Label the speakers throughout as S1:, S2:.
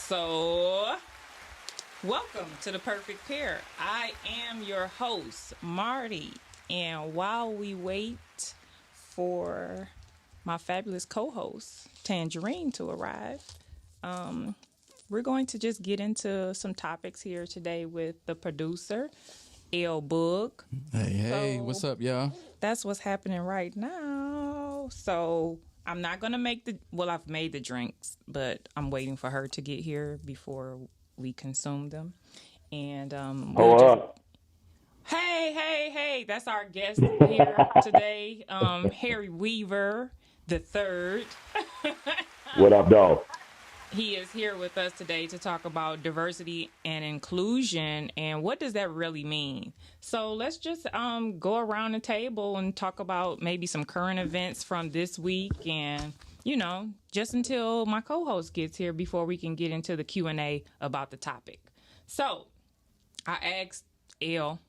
S1: So, welcome to the Perfect Pair. I am your host, Marty, and while we wait for my fabulous co-host, Tangerine, to arrive, we're going to just get into some topics here today with the producer, L Boog.
S2: Hey, what's up, y'all?
S1: That's what's happening right now. So I'm not going to I've made the drinks, but I'm waiting for her to get here before we consume them. And Hey, that's our guest here today, Harry Weaver the third.
S3: What up, dog?
S1: He is here with us today to talk about diversity and inclusion and what does that really mean. So let's just go around the table and talk about maybe some current events from this week and, just until my co-host gets here before we can get into the Q&A about the topic. So I asked Elle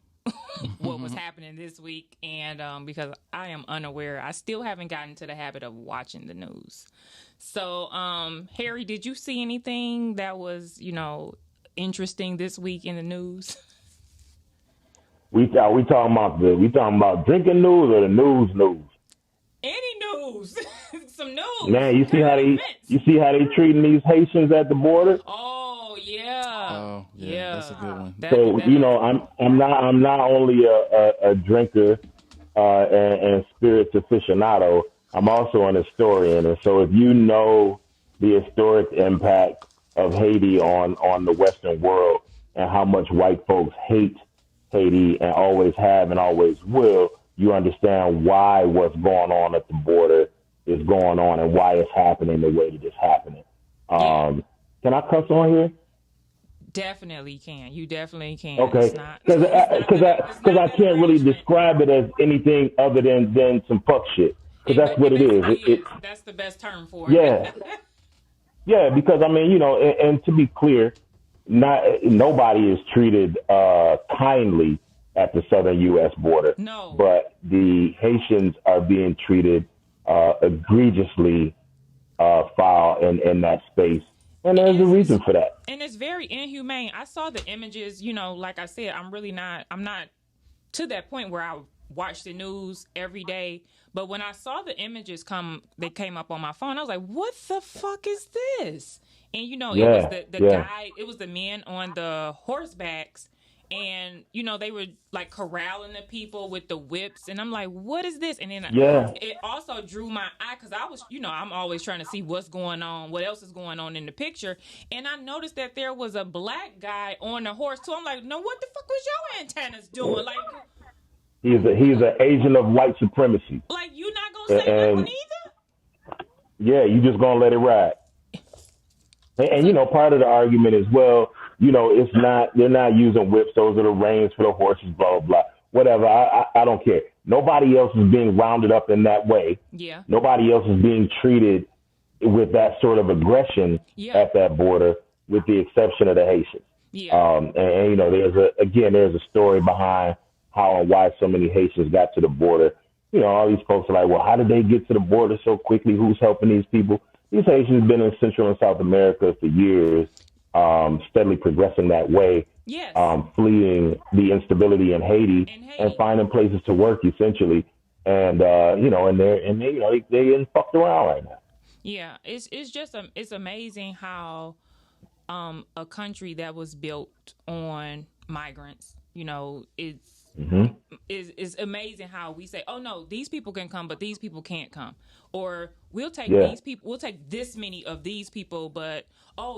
S1: what was happening this week, and because I am unaware, I still haven't gotten to the habit of watching the news. So, Harry, did you see anything that was, interesting this week in the news?
S3: We talking about drinking news or the news?
S1: Any news, some news.
S3: Man, you see how they treating these Haitians at the border?
S1: Oh yeah,
S2: that's a good one.
S3: I'm not only a drinker and spirits aficionado. I'm also an historian, and so if you know the historic impact of Haiti on the Western world and how much white folks hate Haiti and always have and always will, you understand why what's going on at the border is going on and why it's happening the way that it's happening. Can I cuss on here?
S1: Definitely can. You definitely can.
S3: Okay, because I can't really describe it as anything other than some fuck shit. Because that's what it is.
S1: That's the best term for it.
S3: Yeah. Because and to be clear, nobody is treated kindly at the southern U.S. border.
S1: No.
S3: But the Haitians are being treated egregiously foul in that space. And there's a reason for that.
S1: And it's very inhumane. I saw the images, like I said, I'm not to that point where I watch the news every day. But when I saw the images they came up on my phone, I was like, what the fuck is this? And, it was the guy, it was the men on the horsebacks. And, they were like corralling the people with the whips. And I'm like, what is this? And then it also drew my eye because I was, I'm always trying to see what's going on, what else is going on in the picture. And I noticed that there was a black guy on the horse, too. I'm like, no, what the fuck was your antennas doing? Like,
S3: he's an agent of white supremacy.
S1: Like, you not going to say that one either?
S3: Yeah, you just going to let it ride. And part of the argument is, well, they're not using whips. Those are the reins for the horses, blah, blah, blah. Whatever. I don't care. Nobody else is being rounded up in that way.
S1: Yeah.
S3: Nobody else is being treated with that sort of aggression at that border, with the exception of the Haitians.
S1: Yeah.
S3: There's a story behind how and why so many Haitians got to the border. All these folks are like, well, how did they get to the border so quickly? Who's helping these people? These Haitians have been in Central and South America for years, steadily progressing that way, fleeing the instability in Haiti and finding places to work, essentially. And they're getting fucked around right now.
S1: Yeah, it's amazing how a country that was built on migrants, it's amazing how we say, oh no, these people can come, but these people can't come. Or we'll take these people, we'll take this many of these people, but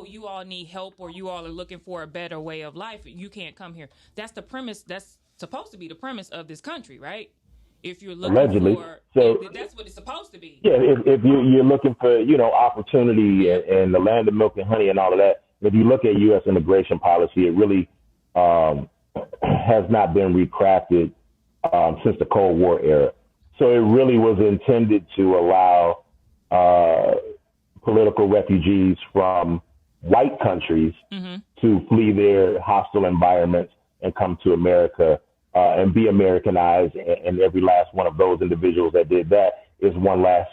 S1: you all need help or you all are looking for a better way of life. You can't come here. That's the premise. That's supposed to be the premise of this country, right? If you're looking
S3: allegedly,
S1: that's what it's supposed to be.
S3: Yeah, if you're looking for, opportunity and the land of milk and honey and all of that, if you look at U.S. immigration policy, it really has not been recrafted since the Cold War era. So it really was intended to allow political refugees from white countries to flee their hostile environments and come to America and be Americanized. And every last one of those individuals that did that is one less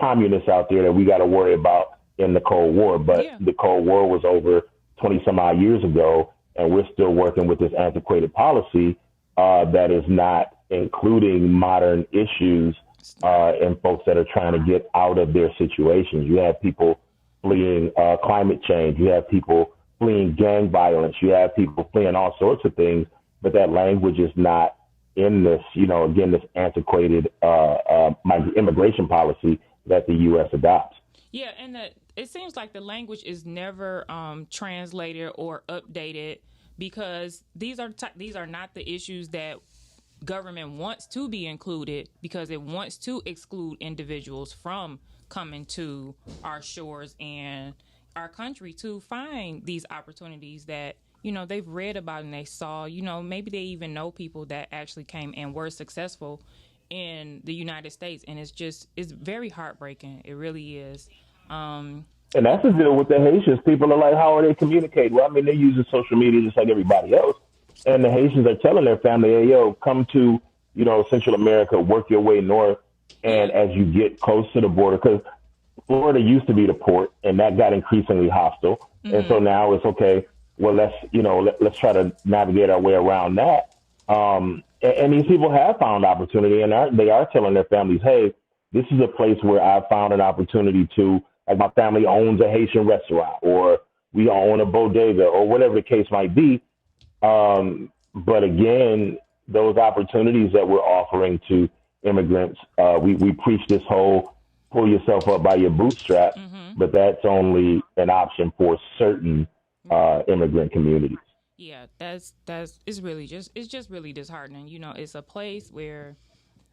S3: communist out there that we got to worry about in the Cold War, but
S1: Yeah.
S3: the Cold War was over 20 some odd years ago, and we're still working with this antiquated policy that is not including modern issues and folks that are trying to get out of their situations. You have people fleeing climate change. You have people fleeing gang violence. You have people fleeing all sorts of things, but that language is not in this, again, this antiquated immigration policy that the U.S. adopts.
S1: Yeah, and it seems like the language is never translated or updated because these are not the issues that government wants to be included because it wants to exclude individuals from coming to our shores and our country to find these opportunities that they've read about and they saw. Maybe they even know people that actually came and were successful in the United States, and it's very heartbreaking. It really is.
S3: And that's the deal with the Haitians. People are like, how are they communicating? Well, I mean, they're using social media just like everybody else. And the Haitians are telling their family, hey, yo, come to, Central America, work your way north. And as you get close to the border, because Florida used to be the port and that got increasingly hostile. Mm-hmm. And so now it's okay. Well, let's try to navigate our way around that. And these people have found opportunity and they are telling their families, hey, this is a place where I found an opportunity to, like my family owns a Haitian restaurant or we own a bodega or whatever the case might be. But again, those opportunities that we're offering to immigrants, we preach this whole pull yourself up by your bootstraps, but that's only an option for certain immigrant communities.
S1: Yeah, it's just really disheartening. It's a place where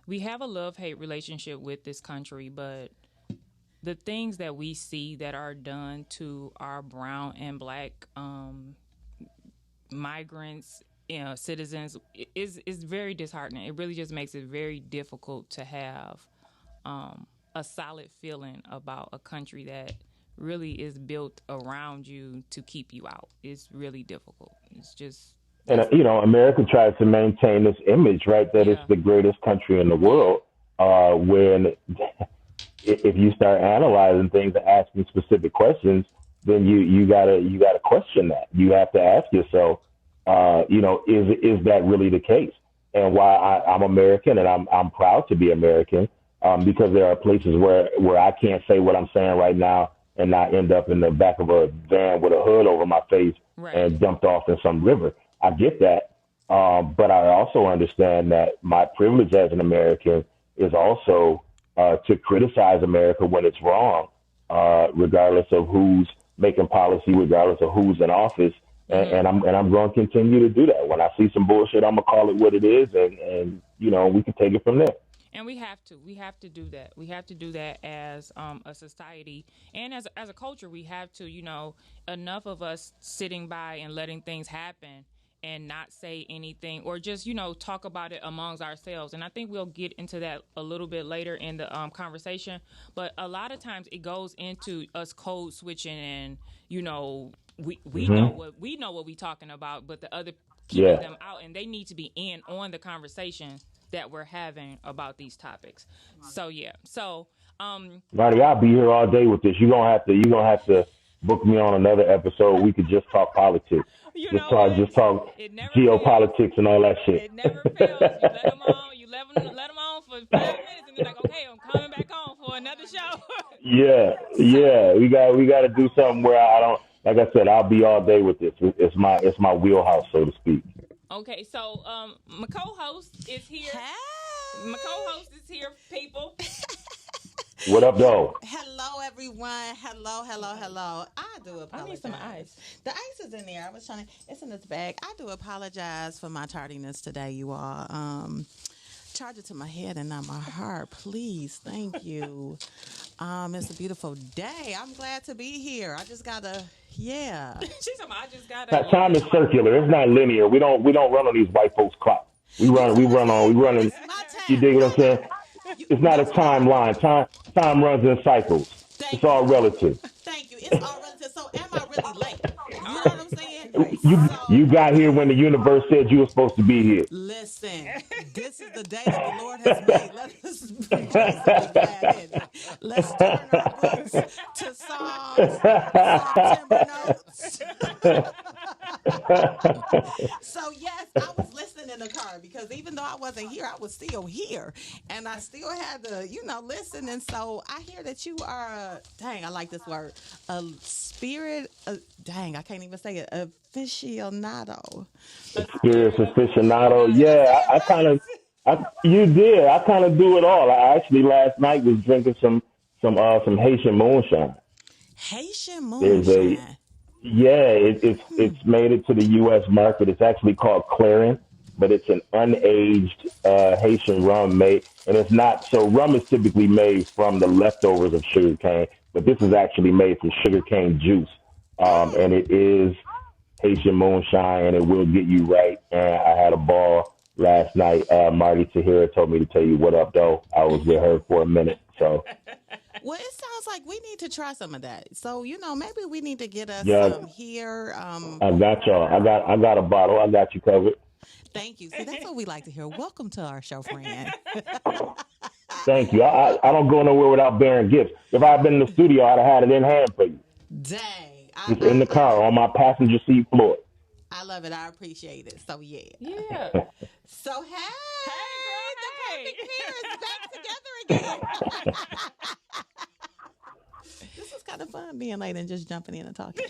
S1: we have a love-hate relationship with this country, but the things that we see that are done to our brown and black migrants, citizens, is very disheartening. It really just makes it very difficult to have a solid feeling about a country that really is built around you to keep you out. It's really difficult. It's just...
S3: And, America tries to maintain this image, right, that it's the greatest country in the world, when if you start analyzing things and asking specific questions, then you gotta question that. You have to ask yourself, is that really the case? And why I'm American and I'm proud to be American, because there are places where I can't say what I'm saying right now and not end up in the back of a van with a hood over my face and dumped off in some river. I get that. But I also understand that my privilege as an American is also to criticize America when it's wrong, regardless of who's making policy, regardless of who's in office. And I'm going to continue to do that. When I see some bullshit, I'm going to call it what it is, and we can take it from there.
S1: And we have to do that. We have to do that as a society and as a culture. We have to, enough of us sitting by and letting things happen and not say anything or just, talk about it amongst ourselves. And I think we'll get into that a little bit later in the conversation. But a lot of times it goes into us code switching and, we know what we're talking about, but the other keeping them out, and they need to be in on the conversation that we're having about these topics. So
S3: Marty, I'll be here all day with this. You're gonna have to book me on another episode. We could just talk politics. Just talk geopolitics and all that shit.
S1: It never fails. You let them on for 5 minutes, and they're like, okay, I'm coming back on for another show.
S3: Yeah. We got to do something where I don't. Like I said, I'll be all day with this. It's my wheelhouse, so to speak.
S1: Okay, so my co-host is here.
S4: Hey.
S1: My co-host is here, people.
S3: What up, though?
S4: Hello, everyone. Hello. I do apologize.
S1: I need some ice.
S4: The ice is in there. It's in this bag. I do apologize for my tardiness today, you all. Charge it to my head and not my heart, please. Thank you. It's a beautiful day. I'm glad to be here. I just gotta, yeah.
S1: She's talking, I just gotta.
S3: Time is circular. It's not linear. We don't run on these white folks' clock. We run. You dig what I'm saying? It's not a timeline. Time runs in cycles. It's all relative.
S4: Thank you. It's all relative. So am I really late? You know what I'm saying?
S3: You got here when the universe said you were supposed to be here.
S4: Listen, this is the day that the Lord has made. Let us rejoice and be glad in it. Let's turn our books to Psalms, September notes. So yes, I was listening in the car because even though I wasn't here, I was still here, and I still had to, listen. And so I hear that you are, dang, I like this word, a spirit. Dang, I can't even say it. Aficionado.
S3: Spirits aficionado. Yeah, I kind of. You did. I kind of do it all. I actually last night was drinking some Haitian moonshine.
S4: Haitian
S3: There's
S4: moonshine.
S3: It's made it to the U.S. market. It's actually called Clarin, but it's an unaged Haitian rum made, and it's not. So rum is typically made from the leftovers of sugar cane, but this is actually made from sugar cane juice, and it is Haitian moonshine, and it will get you right. And I had a ball last night. Marty Tahira told me to tell you what up, though. I was with her for a minute, so.
S4: Well, it sounds like we need to try some of that. So, maybe we need to get us some here.
S3: I got y'all. I got a bottle. I got you covered.
S4: Thank you. See, that's what we like to hear. Welcome to our show, friend.
S3: Thank you. I don't go nowhere without bearing gifts. If I had been in the studio, I'd have had it in hand for you.
S4: Dang.
S3: It's in the car on my passenger seat floor.
S4: I love it. I appreciate it. So, yeah.
S1: Yeah.
S4: So, hey,
S1: girl,
S4: the perfect pair is back together again. This is kind of fun being late and just jumping in and talking.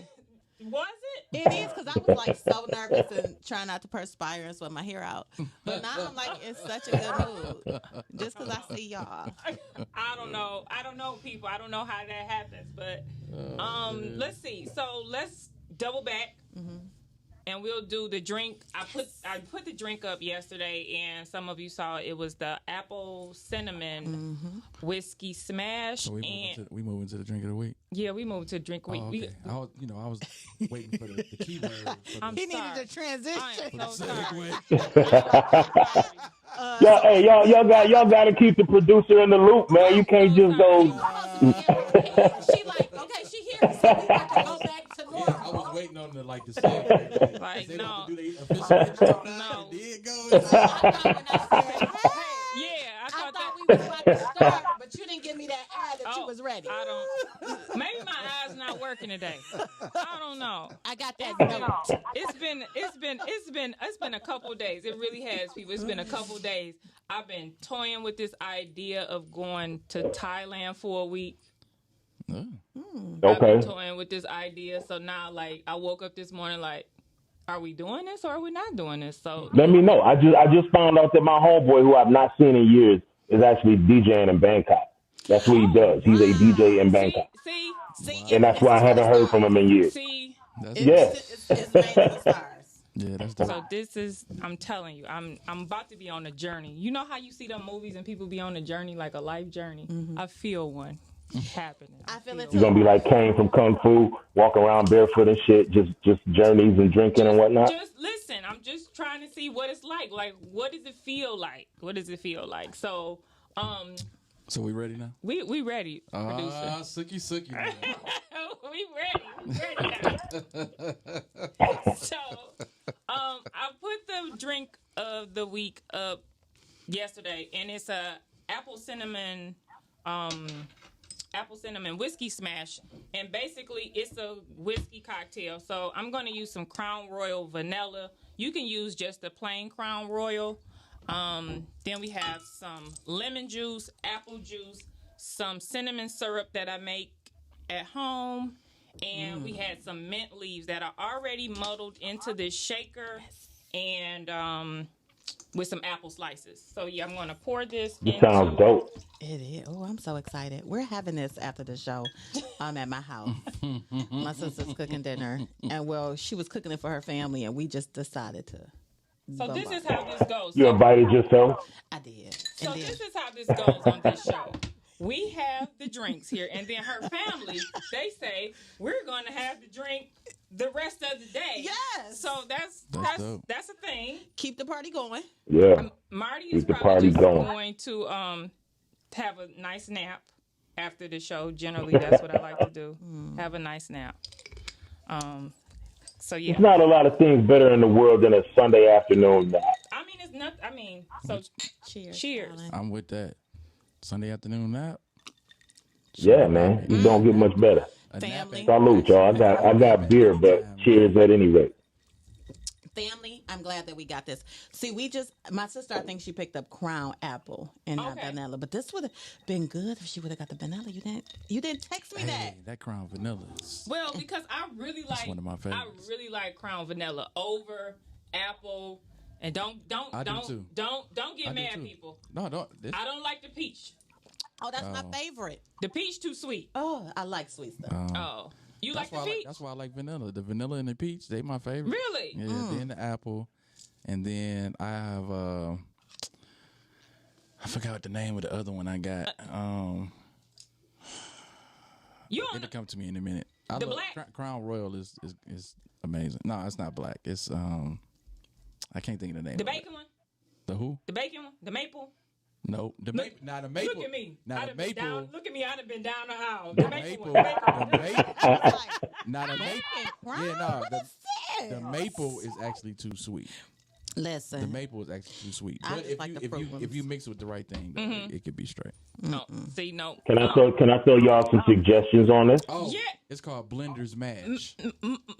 S1: Was it?
S4: It is, because I was like so nervous and trying not to perspire and sweat my hair out. But now I'm like in such a good mood just because I see y'all.
S1: I don't know, people. I don't know how that happens, but let's see. So let's double back. Mm-hmm. And we'll do the drink. I put the drink up yesterday, and some of you saw it was the apple cinnamon whiskey smash.
S2: So we move into the drink of the week.
S1: Yeah, we moved to drink week.
S2: Oh, okay. I was waiting for the keyword.
S4: He needed a transition.
S1: I am so sorry.
S3: Y'all got to keep the producer in the loop, man. You can't just go.
S4: She like, okay, she here, so we have to go back to normal.
S2: I was waiting on the say.
S1: Like
S2: they
S1: no,
S2: do the official intro.
S1: No.
S2: Did go.
S4: I thought we was about to start, but you didn't give me that eye that you was ready.
S1: I don't. Maybe my eye's not working today. I don't know.
S4: I got that note.
S1: It's been a couple days. It really has, people. It's been a couple days. I've been toying with this idea of going to Thailand for a week.
S3: Okay.
S1: I've been toying with this idea. So now, like, I woke up this morning like, are we doing this or are we not doing this? So
S3: let me know. I just found out that my homeboy, who I've not seen in years, is actually DJing in Bangkok. That's what he does. He's a DJ in Bangkok.
S1: See,
S3: and that's why I haven't heard from him in years.
S1: See,
S4: it's made of the stars.
S2: Yeah, that's dope.
S1: So this is, I'm telling you, I'm about to be on a journey. You know how you see them movies and people be on a journey, like a life journey? Mm-hmm. I feel one happening.
S4: I feel it.
S3: You're gonna be like Kane from Kung Fu, walking around barefoot and shit, just journeys and drinking and whatnot.
S1: Just listen. I'm just trying to see what it's like. Like, what does it feel like? What does it feel like? So,
S2: So we ready now?
S1: We ready, producer.
S2: Sookie.
S1: We ready now. So, I put the drink of the week up yesterday, and it's a apple cinnamon whiskey smash, and basically it's a whiskey cocktail. So I'm going to use some Crown Royal vanilla. You can use just the plain Crown Royal. Then we have some lemon juice, apple juice, some cinnamon syrup that I make at home, and we had some mint leaves that are already muddled into this shaker, and with some apple slices. So yeah, I'm gonna pour this.
S3: This sounds dope.
S4: It is. Oh, I'm so excited. We're having this after the show. At my house. My sister's cooking dinner, and she was cooking it for her family, and we just decided to.
S1: So this is how this goes.
S3: You invited yourself?
S4: I did.
S1: So this is how this goes on this show. We have the drinks here, and then her family, they say, we're going to have the drink the rest of the day.
S4: Yes.
S1: So that's a thing.
S4: Keep the party going.
S3: Yeah.
S1: Marty is probably just going to have a nice nap after the show. Generally, that's what I like to do. Have a nice nap. So yeah.
S3: It's not a lot of things better in the world than a Sunday afternoon nap.
S1: I mean, it's not. I mean, so cheers.
S4: Alan.
S2: I'm with that. Sunday afternoon nap.
S3: Yeah, man. You don't get much better.
S2: A nap
S4: Family.
S2: at-
S3: Salute, y'all. I got beer, but cheers at any rate.
S4: Family, I'm glad that we got this. See, my sister, I think she picked up Crown Apple and not
S1: Okay.
S4: vanilla, but this would have been good if she would have got the vanilla. You didn't text me that.
S2: Hey, that Crown Vanilla.
S1: Well, because I really like
S2: one of my
S1: I
S2: favorites.
S1: really like Crown Vanilla over Apple. And don't
S2: I do too.
S1: get
S2: I do
S1: mad,
S2: too.
S1: people.
S2: No, don't.
S1: I don't like the peach.
S4: Oh, that's my favorite.
S1: The peach too sweet.
S4: Oh, I like sweet stuff.
S1: Oh, you like
S2: That's
S1: the
S2: why
S1: peach?
S2: that's why I like vanilla. The vanilla and the peach, they my favorite.
S1: Really?
S2: Yeah. Then the apple, and then I have I forgot what the name of the other one I got.
S1: You don't
S2: It'll come to me in a minute. I
S1: The
S2: love
S1: black?
S2: Crown Royal is amazing. No, it's not black. It's I can't think of the name.
S1: the
S2: of it.
S1: bacon one?
S2: The who?
S1: The bacon one? The maple?
S2: No, the maple. Not a maple.
S1: Look at me.
S2: Not
S1: I'd
S2: a
S1: have been down.
S2: maple.
S1: Look at me. I'd have been down the aisle.
S2: The
S1: The maple
S2: maple.
S1: one. The maple one.
S2: The maple.
S4: I was like,
S2: Not a maple.
S4: Crown?
S2: Yeah, no.
S4: What is this?
S2: The maple is actually too sweet.
S4: Listen.
S2: The maple is actually too sweet.
S4: I
S2: But
S4: just like the
S2: if
S4: fruit
S2: you
S4: ones.
S2: mix it with the right thing, though, it could be straight.
S1: No. See, no.
S3: Can I throw y'all some suggestions on this?
S2: Oh,
S1: Yeah.
S2: it's called Blender's Mash.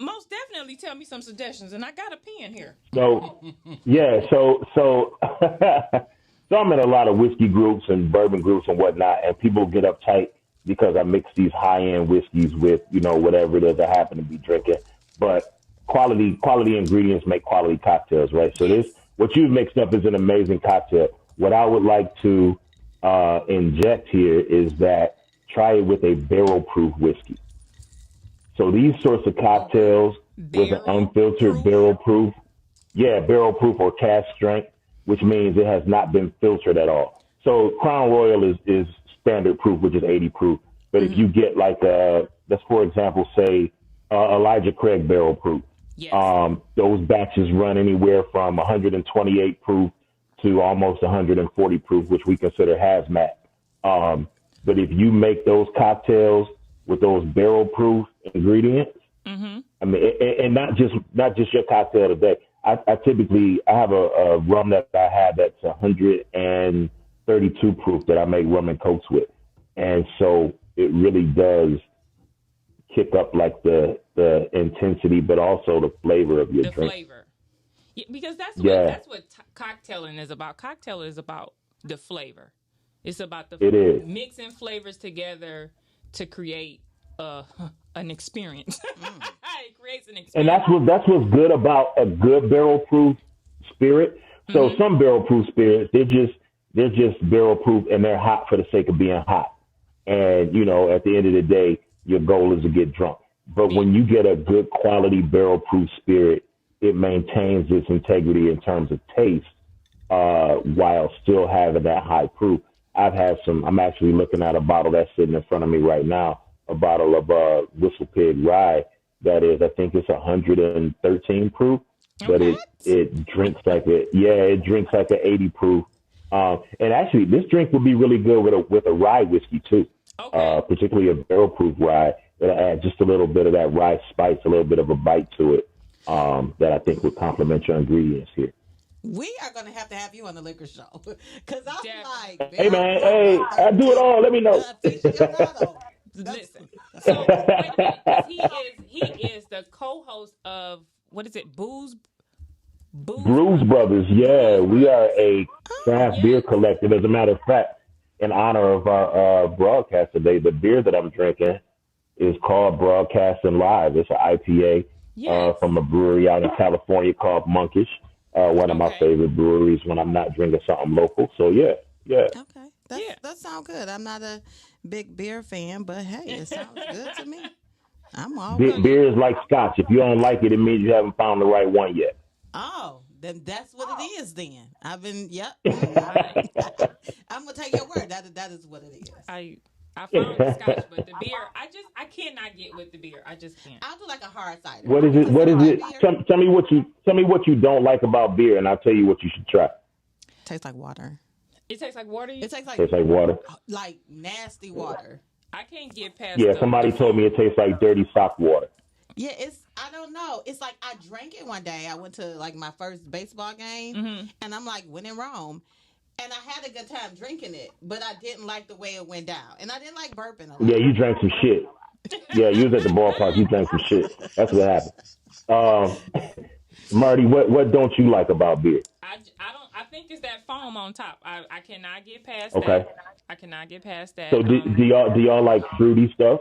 S1: Most definitely tell me some suggestions, and I got a pen here.
S3: So, yeah, so I'm in a lot of whiskey groups and bourbon groups and whatnot, and people get uptight because I mix these high-end whiskeys with, whatever it is I happen to be drinking. But quality ingredients make quality cocktails, right? So what you've mixed up is an amazing cocktail. What I would like to inject here is that try it with a barrel-proof whiskey. So these sorts of cocktails with an unfiltered barrel-proof, barrel-proof or cask strength, which means it has not been filtered at all. So Crown Royal is standard proof, which is 80 proof. But if you get like, let's for example say Elijah Craig barrel proof,
S1: Yes.
S3: those batches run anywhere from 128 proof to almost 140 proof, which we consider hazmat. But if you make those cocktails with those barrel proof ingredients, I mean, and not just your cocktail today. I typically have a rum that I have that's 132 proof that I make rum and cokes with, and so it really does kick up like the intensity, but also the flavor of your
S1: The
S3: drink.
S1: flavor. Yeah, because that's what cocktailing is about. Cocktail is about the flavor. It's about
S3: It is.
S1: mixing flavors together to create an experience. It creates an experience.
S3: And that's what's good about a good barrel proof spirit. So some barrel proof spirits, they're just barrel proof and they're hot for the sake of being hot. And at the end of the day, your goal is to get drunk. But when you get a good quality barrel proof spirit, it maintains its integrity in terms of taste, while still having that high proof. I'm actually looking at a bottle that's sitting in front of me right now, a bottle of Whistle Pig Rye that is, I think it's 113 proof, but it drinks like it drinks like an 80 proof. And actually, this drink would be really good with a rye whiskey too, particularly a barrel proof rye. It'll add just a little bit of that rye spice, a little bit of a bite to it, that I think would complement your ingredients here.
S4: We are going to have you on the liquor show because I'm
S1: Definitely.
S4: like,
S3: Hey man, I do it all. Let me know.
S1: Listen. So wait a minute, 'cause he is the co-host of what is it? Brews
S3: Brothers. Yeah, we are a craft beer collective. As a matter of fact, in honor of our broadcast today, the beer that I'm drinking is called Broadcasting Live. It's an IPA from a brewery out in California called Monkish. One of my favorite breweries when I'm not drinking something local. So yeah.
S4: Okay, that sounds good. I'm not a big beer fan, but hey, it sounds good to me. I'm all
S3: Beer is like scotch. If you don't like it, it means you haven't found the right one yet.
S4: Oh, then that's what it is. Then I've been. Yep. I'm gonna take your word. That is what it is.
S1: I found the scotch, but the beer, I cannot get with the beer. I just can't.
S4: I'll do like a hard cider.
S3: What is it? Tell me what you don't like about beer, and I'll tell you what you should try.
S4: Tastes like water.
S1: It tastes like water.
S4: It tastes
S3: Tastes like water.
S4: like nasty water.
S1: I can't get past.
S3: Yeah, somebody told me it tastes like dirty sock water.
S4: Yeah, I don't know. It's like I drank it one day. I went to like my first baseball game, and I'm like, when in Rome. And I had a good time drinking it, but I didn't like the way it went down. And I didn't like burping a
S3: Yeah,
S4: lot.
S3: you drank some shit. Yeah, you was at the ballpark. You drank some shit. That's what happened. Marty, what don't you like about beer?
S1: I don't. I think it's that foam on top. I cannot get past
S3: Okay.
S1: that. I cannot get past that.
S3: So do y'all like fruity stuff?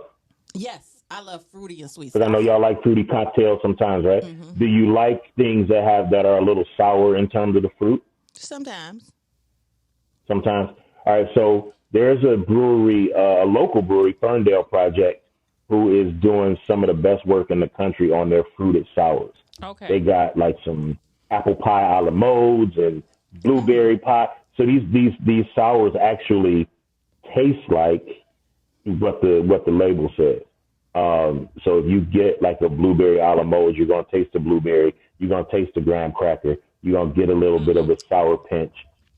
S4: Yes, I love fruity and sweet
S3: Because I know
S4: stuff.
S3: y'all like fruity cocktails sometimes, right? Do you like things that are a little sour in terms of the fruit?
S4: Sometimes.
S3: Sometimes. All right. So there's a brewery, a local brewery, Ferndale Project, who is doing some of the best work in the country on their fruited sours. They
S1: Okay.
S3: got like some apple pie a la modes and blueberry pie. So these sours actually taste like what the label says. So if you get like a blueberry a la mode, you're gonna taste the blueberry. You're gonna taste the graham cracker. You're gonna get a little bit of a sour pinch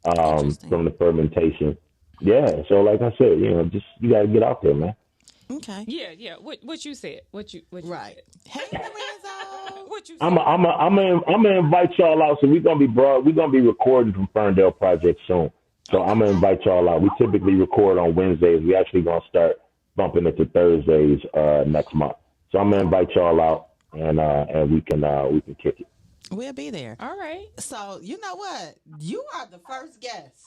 S4: Interesting.
S3: from the fermentation. Yeah. So like I said, just you gotta get out there, man.
S4: Okay.
S1: Yeah, yeah. What you said? What you
S4: Right. Hey,
S1: said?
S4: Lorenzo.
S1: What you
S3: I'm
S1: said?
S3: gonna invite y'all out. So we're gonna be recording from Ferndale Project soon. So I'm gonna invite y'all out. We typically record on Wednesdays. We actually gonna start bumping it to Thursdays next month. So I'm gonna invite y'all out and we can kick it.
S4: We'll be there.
S1: All right.
S4: So, you know what? You are the first guest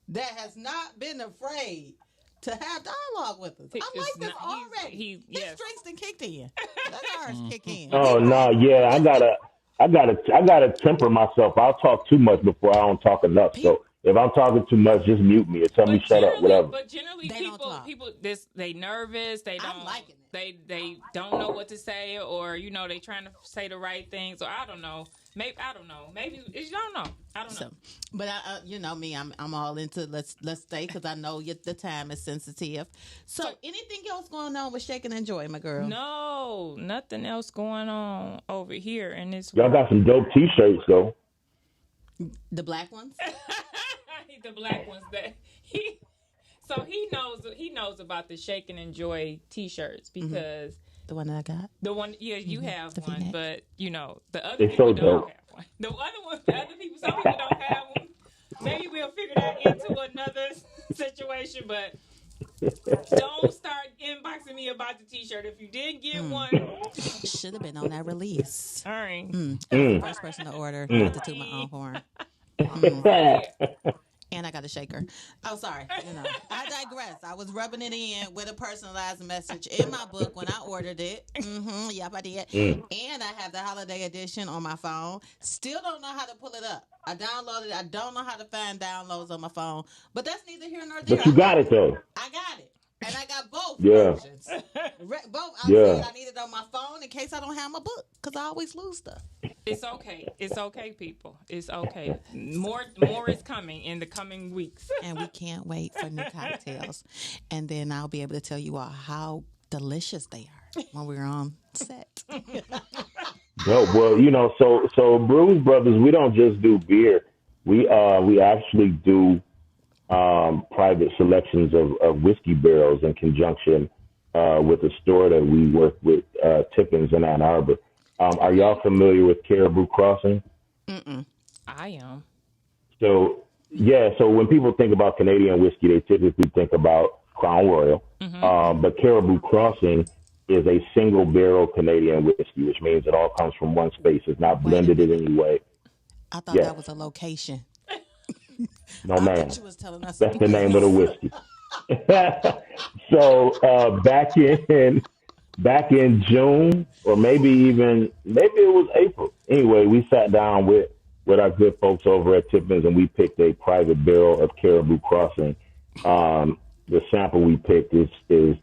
S4: that has not been afraid to have dialogue with us. I
S1: It's
S4: like this
S1: not-
S4: already.
S1: he's
S4: His
S1: yes.
S4: drinks done kicked in. That ours kick in.
S3: Oh no, yeah, I gotta temper myself. I'll talk too much before I don't talk enough. So if I'm talking too much, just mute me or tell me shut up, whatever.
S1: But generally,
S4: They don't talk.
S1: people, they nervous. They don't.
S4: I'm liking it.
S1: They don't know what to say, or they trying to say the right things, or I don't know. Maybe I don't know. Maybe you don't know. I don't know.
S4: So, but you know me, I'm all into let's stay because I know the time is sensitive. So, anything else going on with Shake and Enjoy, my girl?
S1: No, nothing else going on over here in this.
S3: Y'all got some dope T-shirts though.
S4: The black ones.
S1: The black ones that he knows about the Shake and Enjoy T-shirts because
S4: The one that I got.
S1: the one you have
S4: The
S1: one,
S4: V-neck.
S1: but the other
S3: They
S1: people
S3: so
S1: don't
S3: dope.
S1: have one. The other one, the other people, some people don't have one. Maybe we'll figure that into another situation, but don't start inboxing me about the T-shirt if you didn't get one.
S4: Should have been on that release.
S1: All right.
S4: The first person to order, not to toot my own horn. And I got a shaker. Oh, sorry. I digress. I was rubbing it in with a personalized message in my book when I ordered it. Yep, I did. And I have the holiday edition on my phone. Still don't know how to pull it up. I downloaded it. I don't know how to find downloads on my phone. But that's neither here nor there.
S3: But you got it though.
S4: I got it. And I got both
S3: Yeah.
S4: versions. Both. I
S3: Yeah.
S4: said I need it on my phone in case I don't have my book because I always lose stuff.
S1: It's okay. It's okay, people. It's okay. More is coming in the coming weeks.
S4: And we can't wait for new cocktails. And then I'll be able to tell you all how delicious they are when we're on set.
S3: No, well, so Brews Brothers, we don't just do beer. We actually do private selections of whiskey barrels in conjunction with a store that we work with, Tippins in Ann Arbor. Are y'all familiar with Caribou Crossing?
S1: I am.
S3: So when people think about Canadian whiskey, they typically think about Crown Royal. But Caribou Crossing is a single barrel Canadian whiskey, which means it all comes from one space. It's not blended in any way.
S4: I thought that was a location.
S3: No,
S4: I
S3: man.
S4: thought you was telling us
S3: That's the name of the whiskey. So back in June, or maybe it was April. Anyway, we sat down with our good folks over at Tippins, and we picked a private barrel of Caribou Crossing. The sample we picked is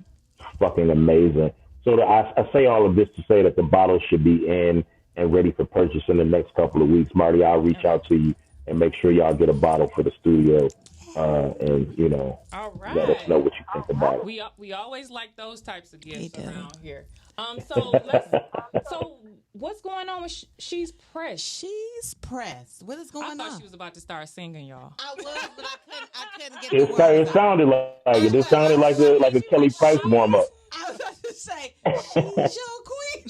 S3: fucking amazing. So I say all of this to say that the bottle should be in and ready for purchase in the next couple of weeks. Marty, I'll reach out to you and make sure y'all get a bottle for the studio. And
S1: All right.
S3: let us know what you think about it.
S1: We always like those types of gifts
S4: We do.
S1: around here. So what's going on with She's Pressed?
S4: She's pressed. What is
S1: I
S4: going
S1: thought
S4: on?
S1: she was about to start singing, y'all.
S4: I was, but I couldn't get the words
S3: It
S4: out.
S3: sounded like it. It sounded like a Kelly Price warm up.
S4: I was about to say, she's your queen.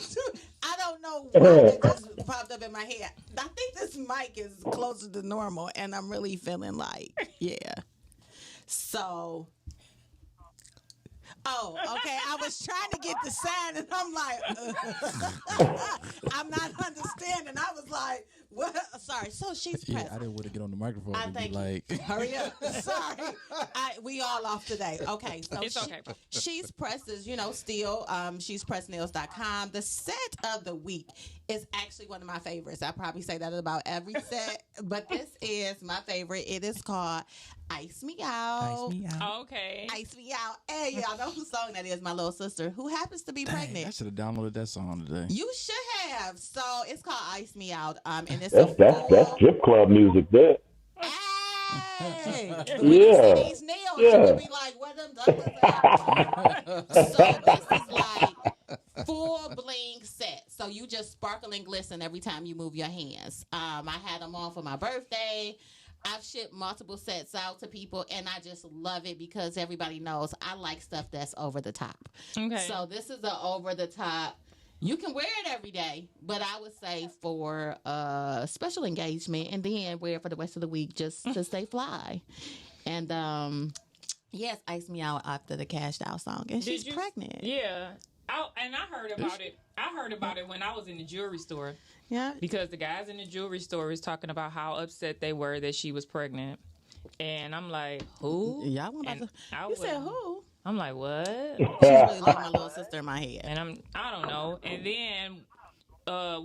S4: don't know why it just popped up in my head. I think this mic is closer to normal, and I'm really feeling like, yeah. So, okay. I was trying to get the sound, and I'm like, I'm not understanding. I was like, what? Sorry. So she's pressed.
S2: Yeah, I didn't want to get on the microphone and be
S4: thank
S2: like,
S4: hurry up. Sorry. We all off today. Okay. So
S1: It's okay, bro.
S4: She's Pressed is, still, she's pressnails.com. The set of the week is actually one of my favorites. I probably say that about every set, but this is my favorite. It is called Ice Me Out.
S2: Ice Me Out.
S1: Okay.
S4: Ice Me Out. Hey, y'all know whose song that is? My little sister, who happens to be pregnant.
S2: I should have downloaded that song today.
S4: You should have. So it's called Ice Me Out. And it's
S3: That's strip club music there.
S4: Hey,
S3: Yeah.
S4: when you see these nails, you would be like, "Where them ducks at?" So this is like full bling set. So you just sparkle and glisten every time you move your hands. I had them on for my birthday. I've shipped multiple sets out to people, and I just love it because everybody knows I like stuff that's over the top.
S1: Okay.
S4: So this is an over the top. You can wear it every day, but I would say for a special engagement, and then wear it for the rest of the week just to stay fly. And yes, Ice Me Out after the Cashed Out song, and she's pregnant.
S1: Yeah. And I heard about it. I heard about it when I was in the jewelry store.
S4: Yeah.
S1: Because the guys in the jewelry store was talking about how upset they were that she was pregnant. And I'm like, who?
S4: Y'all want to? You said who?
S1: I'm like, what?
S4: She's really like my little sister in my head.
S1: And I don't know. And then I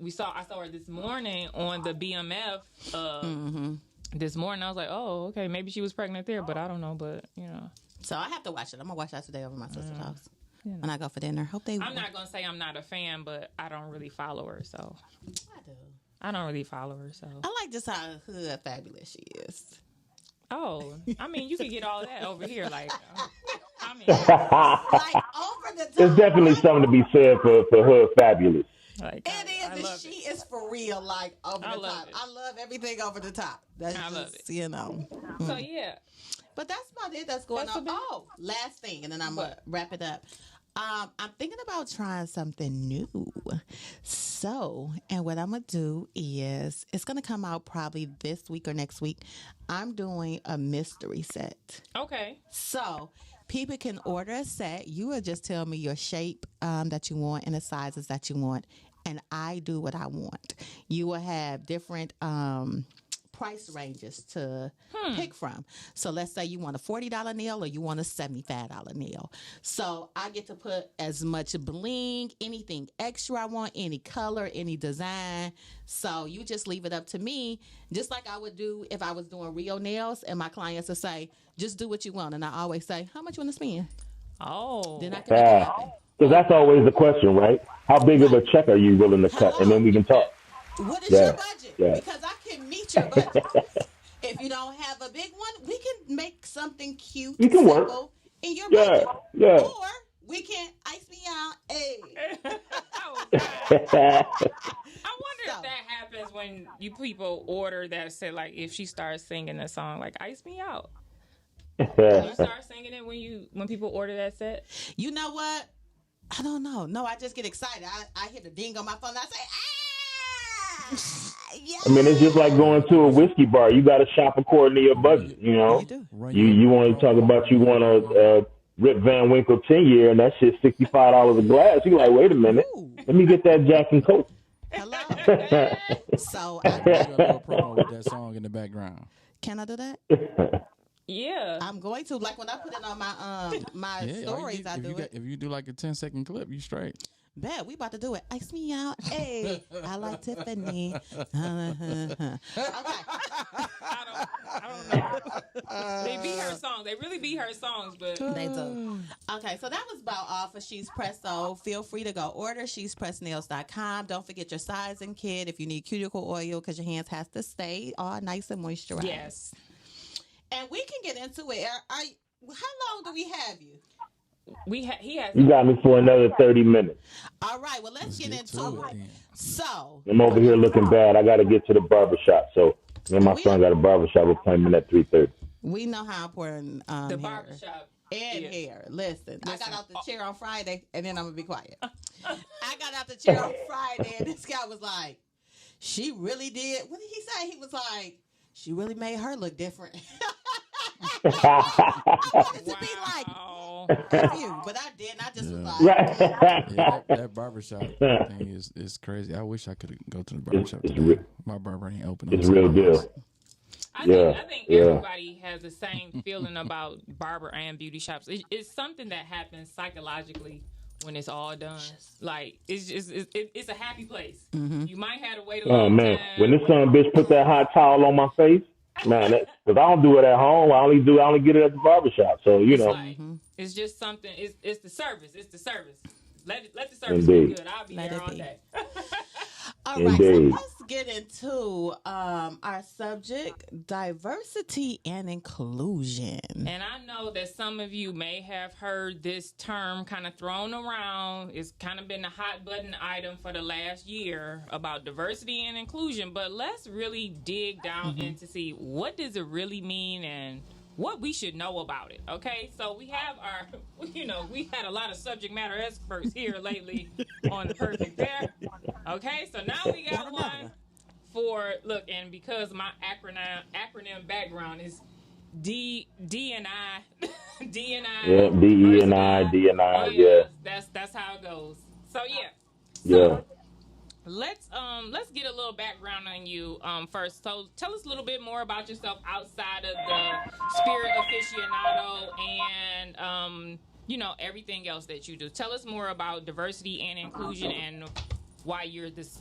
S1: saw her this morning on the BMF. This morning I was like, oh, okay, maybe she was pregnant there, but I don't know. But
S4: So I have to watch it. I'm gonna watch that today over my sister's house when I go for dinner. Hope they.
S1: I'm not gonna say I'm not a fan, but I don't really follow her, so.
S4: I do.
S1: I don't really follow her, so.
S4: I like just how hood fabulous she is.
S1: Oh, I mean, you can get all of that over here, like. I mean,
S4: like over the top.
S3: There's definitely something to be said for Hood Fabulous.
S1: like,
S4: It is, and she is for real, like over the top.
S1: it.
S4: I love everything over the top. That's
S1: I
S4: just,
S1: love it.
S4: So
S1: yeah.
S4: But that's about it that's going on. Oh, last thing, and then I'm going to wrap it up. I'm thinking about trying something new. So, and what I'm going to do is, it's going to come out probably this week or next week. I'm doing a mystery set.
S1: Okay.
S4: So, people can order a set. You will just tell me your shape that you want and the sizes that you want, and I do what I want. You will have different price ranges to pick from. So let's say you want a $40 nail or you want a $75 nail. So I get to put as much bling, anything extra I want, any color, any design. So you just leave it up to me, just like I would do if I was doing real nails, and my clients would say, just do what you want. And I always say, how much you want to spend?
S1: Oh.
S4: Then I can make it happen.
S3: Because that's always the question, right? How big of a check are you willing to cut? And then we can talk.
S4: What is your budget?
S3: Yeah.
S4: Because I can meet your budget. If you don't have a big one, we can make something cute,
S3: You can work.
S4: simple in your budget.
S3: Yeah.
S4: Or we can Ice Me Out. Hey.
S1: Oh, God. I wonder if that happens when you people order that set, like if she starts singing a song like Ice Me Out. Can you start singing it when people order that set?
S4: You know what? I don't know. No, I just get excited. I hit a ding on my phone and I say, yeah.
S3: I mean, it's just like going to a whiskey bar. You got to shop according to your budget, you know?
S4: You do.
S3: You want to talk about you want a Rip Van Winkle 10-year, and that shit's $65 a glass. You're like, wait a minute. Let me get that Jack and Coke.
S4: Hello. So
S2: Do a little promo with that song in the background.
S4: can I do that?
S1: Yeah.
S4: I'm going to. Like when I put it on my stories, I do it.
S2: If you do like a 10-second clip, you straight.
S4: Bet we about to do it. Ice me out. Hey, I like Tiffany. Okay.
S1: I don't know. They be her songs. They really be her songs, but
S4: They do. Okay, so that was about all for She's Pressed. So feel free to go order she'spressednails.com. Don't forget your sizing kit if you need cuticle oil because your hands has to stay all nice and moisturized.
S1: yes.
S4: And we can get into it. How long do we have you?
S1: He has.
S3: You got me for another 30 minutes.
S4: All right, well, let's get into it.
S2: then.
S4: So,
S3: I'm over here looking bad. I got to get to the barbershop. So me and my son got a barbershop appointment at 3:30.
S4: we know how important
S1: The
S4: hair
S1: barbershop.
S4: and hair. Listen, I got out the chair on Friday, and then I'm going to be quiet. I got out the chair on Friday, and this guy was like, "She really did." What did he say? He was like, "She really made her look different." I wanted to be like,
S1: Wow.
S4: F you, but I didn't. I just was
S2: Yeah.
S4: like,
S2: Yeah, that barbershop thing is crazy. I wish I could go to the barbershop
S3: it's,
S2: today. My barber ain't open on
S3: it's real
S2: Sundays.
S3: deal.
S1: I think
S3: Yeah,
S1: I think
S3: yeah.
S1: everybody has the same feeling about barber and beauty shops. It's something that happens psychologically when it's all done. Like it's just it's a happy place. You might have to wait a
S3: Oh
S1: long
S3: man, when
S1: time.
S3: this son of a bitch put that hot towel on my face, man, because I don't do it at home. I only get it at the barbershop. So
S1: It's like it's just something. It's the service. It's the service. Let the service be
S3: indeed,
S1: good. I'll be
S4: "Let
S1: there
S4: it
S1: all
S4: be."
S1: day.
S4: All right, so
S3: indeed.
S4: let's get into our subject: diversity and inclusion.
S1: And I know that some of you may have heard this term kind of thrown around. It's kind of been a hot button item for the last year about diversity and inclusion. But let's really dig down into see what does it really mean and what we should know about it. Okay, so we have our, we had a lot of subject matter experts here lately on the Perfect Pair. Okay, so now we got one for look, and because my acronym background is D and I D and
S3: Yeah,
S1: I
S3: DE and I,
S1: diversity.
S3: D and
S1: Oh
S3: I, yeah,
S1: yeah, that's how it goes. So yeah,
S3: yeah.
S1: so let's get a little background on you first. So tell us a little bit more about yourself outside of the spirit aficionado and everything else that you do. Tell us more about diversity and inclusion and why you're this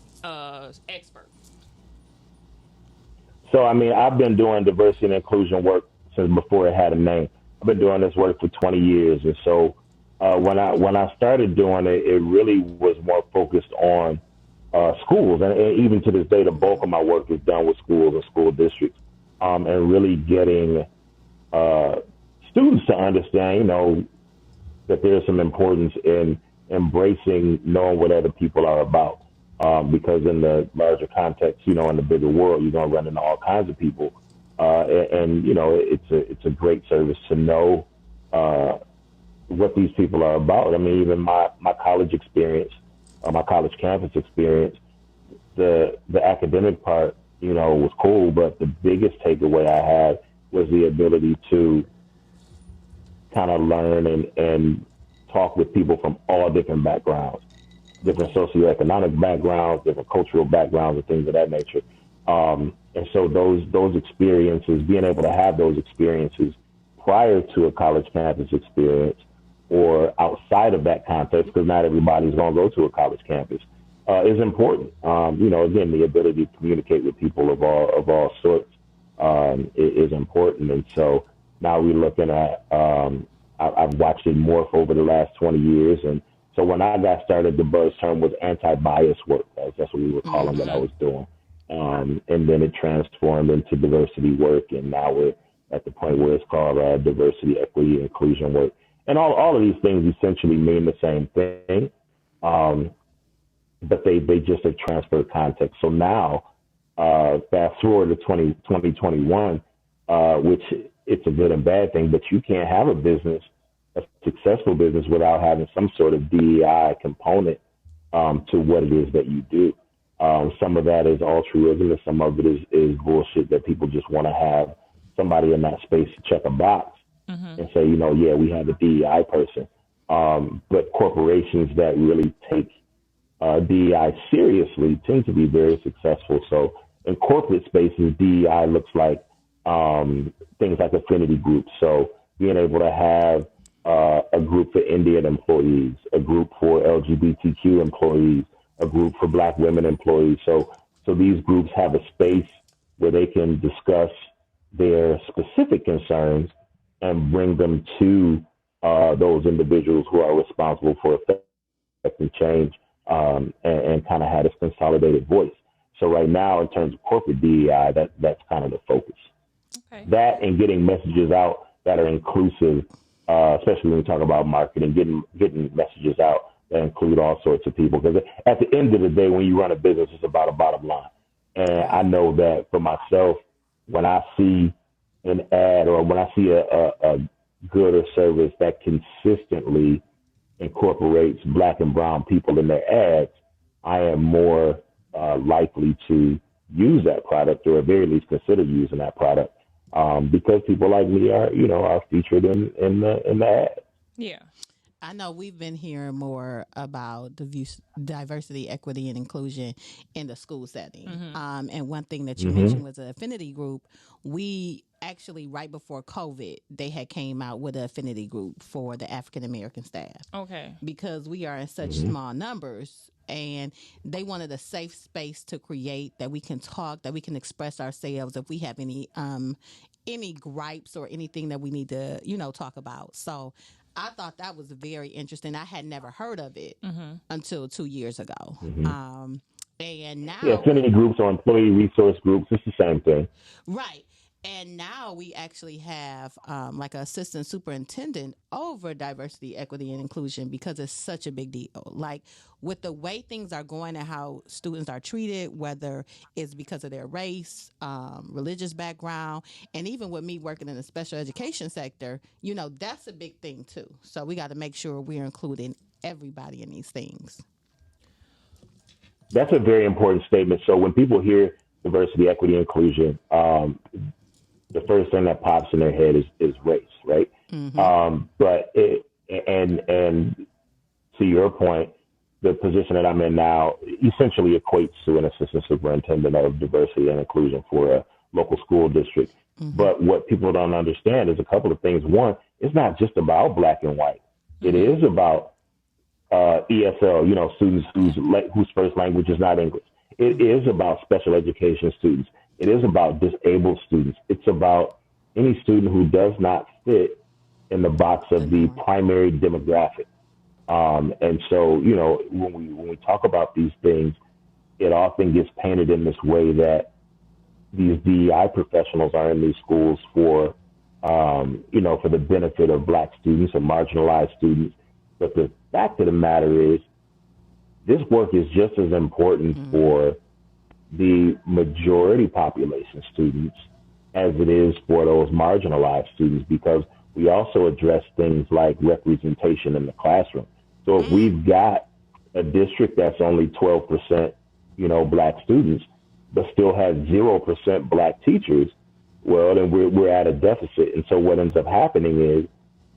S1: expert.
S3: So I mean, I've been doing diversity and inclusion work since before it had a name. I've been doing this work for 20 years, and so when I started doing it, it really was more focused on schools, and even to this day, the bulk of my work is done with schools and school districts, and really getting uh, students to understand, that there's some importance in embracing knowing what other people are about. Because in the larger context, in the bigger world, you're gonna run into all kinds of people, and it's a great service to know uh, what these people are about. I mean, even my college experience, my college campus experience, the academic part, was cool, but the biggest takeaway I had was the ability to kind of learn and talk with people from all different backgrounds, different socioeconomic backgrounds, different cultural backgrounds, and things of that nature. And so those experiences, being able to have those experiences prior to a college campus experience or outside of that context, because not everybody's going to go to a college campus, is important. Again, the ability to communicate with people of all sorts is important. And so now we're looking at, I've watched it morph over the last 20 years. And so when I got started, the buzz term was anti-bias work. That's what we were calling what I was doing. And then it transformed into diversity work. And now we're at the point where it's called diversity, equity, and inclusion work. And all of these things essentially mean the same thing. But they just have transferred context. So now, fast forward to 2021, which it's a good and bad thing, but you can't have a successful business without having some sort of DEI component to what it is that you do. Some of that is altruism, and some of it is bullshit that people just want to have somebody in that space to check a box and say, yeah, we have a DEI person. But corporations that really take DEI seriously tend to be very successful. So in corporate spaces, DEI looks like things like affinity groups. So being able to have a group for Indian employees, a group for LGBTQ employees, a group for Black women employees. So these groups have a space where they can discuss their specific concerns and bring them to those individuals who are responsible for affecting change, and kind of had this consolidated voice. So right now, in terms of corporate DEI, that's kind of the focus.
S1: Okay.
S3: That and getting messages out that are inclusive, especially when we talk about marketing, getting messages out that include all sorts of people. Because at the end of the day, when you run a business, it's about a bottom line. And I know that for myself, when I see an ad or when I see a good or service that consistently incorporates Black and brown people in their ads, I am more likely to use that product, or at very least consider using that product, because people like me are featured in the ad.
S1: Yeah.
S4: I know we've been hearing more about diversity, equity, and inclusion in the school setting. And one thing that you mentioned was an affinity group. We actually, right before COVID, they had came out with an affinity group for the African American staff.
S1: Okay.
S4: Because we are in such small numbers, and they wanted a safe space to create that we can talk, that we can express ourselves if we have any gripes or anything that we need to, talk about. So I thought that was very interesting. I had never heard of it until 2 years ago. And now,
S3: Yeah, affinity groups or employee resource groups, it's the same thing.
S4: right. And now we actually have like an assistant superintendent over diversity, equity, and inclusion, because it's such a big deal. Like, with the way things are going and how students are treated, whether it's because of their race, religious background, and even with me working in the special education sector, that's a big thing too. So we got to make sure we're including everybody in these things.
S3: That's a very important statement. So when people hear diversity, equity, inclusion, the first thing that pops in their head is race, right? But and to your point, the position that I'm in now essentially equates to an assistant superintendent of diversity and inclusion for a local school district. But what people don't understand is a couple of things. One, it's not just about Black and white. It is about ESL, students whose first language is not English. It is about special education students. It is about disabled students. It's about any student who does not fit in the box of the primary demographic. And so, when we talk about these things, it often gets painted in this way that these DEI professionals are in these schools for the benefit of Black students or marginalized students. But the fact of the matter is, this work is just as important for the majority population students as it is for those marginalized students, because we also address things like representation in the classroom. So if we've got a district that's only 12%, Black students, but still has 0% Black teachers, well, then we're at a deficit. And so what ends up happening is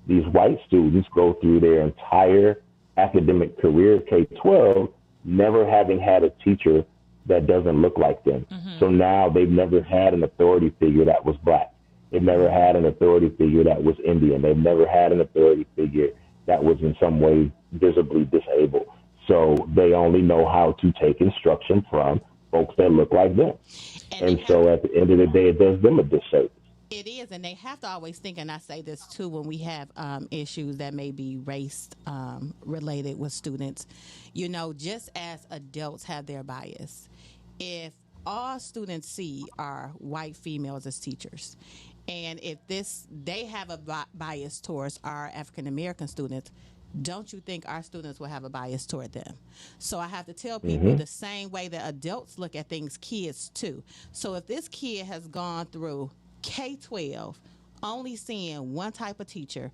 S3: these white students go through their entire academic career, K-12, never having had a teacher that doesn't look like them. So now they've never had an authority figure that was Black. They've never had an authority figure that was Indian. They've never had an authority figure that was in some way visibly disabled. So they only know how to take instruction from folks that look like them. And so at the end of the day, it does them a disservice.
S4: It is, and they have to always think, and I say this too when we have issues that may be race related with students, just as adults have their bias. If all students see are white females as teachers, and if they have a bias towards our African American students, don't you think our students will have a bias toward them? So I have to tell people the same way that adults look at things, kids too. So if this kid has gone through K-12 only seeing one type of teacher,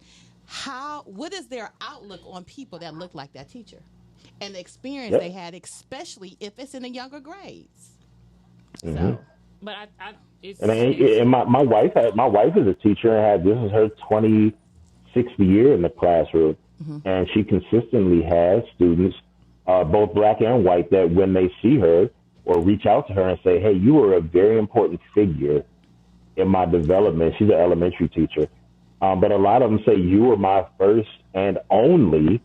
S4: what is their outlook on people that look like that teacher and the experience they had, especially if it's in the younger grades? So,
S1: but
S3: my wife is a teacher and this is her 26th year in the classroom, and she consistently has students, both Black and white, that when they see her or reach out to her and say, "Hey, you were a very important figure in my development." She's an elementary teacher. But a lot of them say, "You were my first and only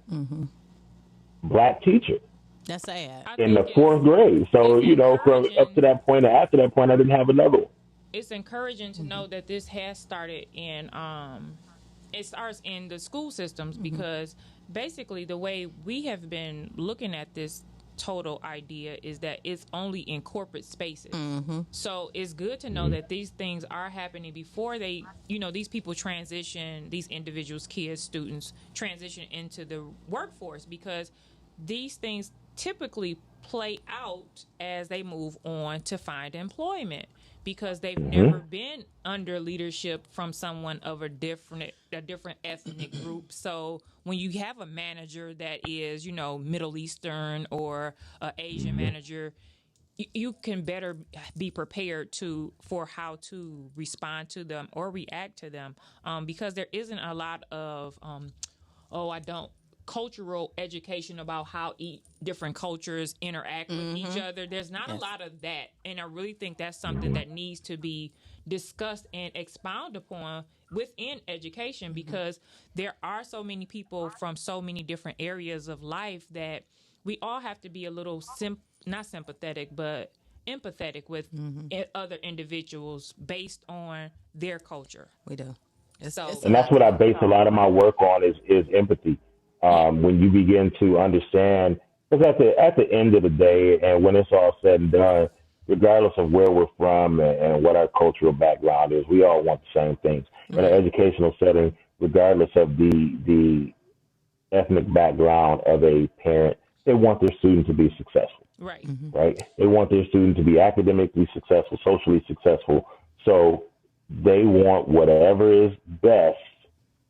S3: Black teacher."
S4: That's sad.
S3: In the fourth grade. So, from up to that point, after that point, I didn't have another one.
S1: It's encouraging to know that this has started it starts in the school systems, because basically the way we have been looking at this total idea is that it's only in corporate spaces. So it's good to know that these things are happening before they, these people transition, these individuals, kids, students transition into the workforce, because these things typically play out as they move on to find employment. because they've never been under leadership from someone of a different ethnic group. So when you have a manager that is, Middle Eastern or an Asian manager, you can better be prepared for how to respond to them or react to them, because there isn't a lot of cultural education about how different cultures interact with each other. There's not a lot of that, and I really think that's something that needs to be discussed and expounded upon within education, because there are so many people from so many different areas of life that we all have to be a little not sympathetic, but empathetic with other individuals based on their culture.
S4: We do.
S3: And that's what I base a lot of my work on is empathy. When you begin to understand, because at the end of the day, and when it's all said and done, regardless of where we're from and what our cultural background is, we all want the same things. In an educational setting, regardless of the ethnic background of a parent, they want their student to be successful.
S1: Right.
S3: Right. They want their student to be academically successful, socially successful. So they want whatever is best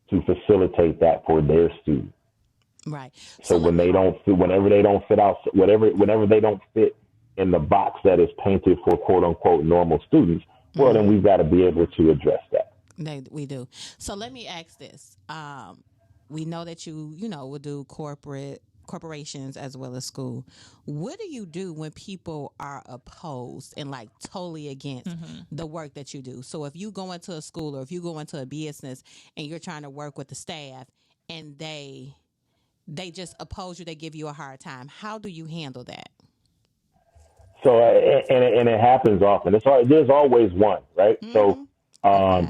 S3: to facilitate that for their student.
S4: Right.
S3: So whenever they don't fit in the box that is painted for quote unquote normal students, well, then we've got to be able to address that.
S4: We do. So let me ask this. We know that you will do corporations as well as school. What do you do when people are opposed and like totally against the work that you do? So if you go into a school or if you go into a business and you're trying to work with the staff and they just oppose you, they give you a hard time, how do you handle that?
S3: So and it happens often. There's always one, right? So or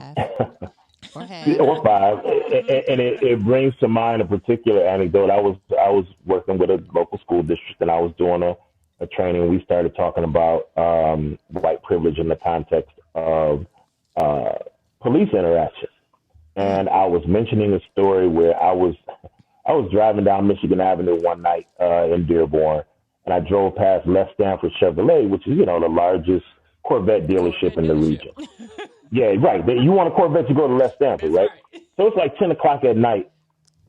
S3: five, and it brings to mind a particular anecdote. I was working with a local school district, and I was doing a training. We started talking about white privilege in the context of police interaction, and I was mentioning a story where I was driving down Michigan Avenue one night in Dearborn, and I drove past Left Stanford Chevrolet, which is the largest Corvette dealership in the region. Yeah, right. You want a Corvette, you go to Left Stanford, right? So it's like 10 o'clock at night,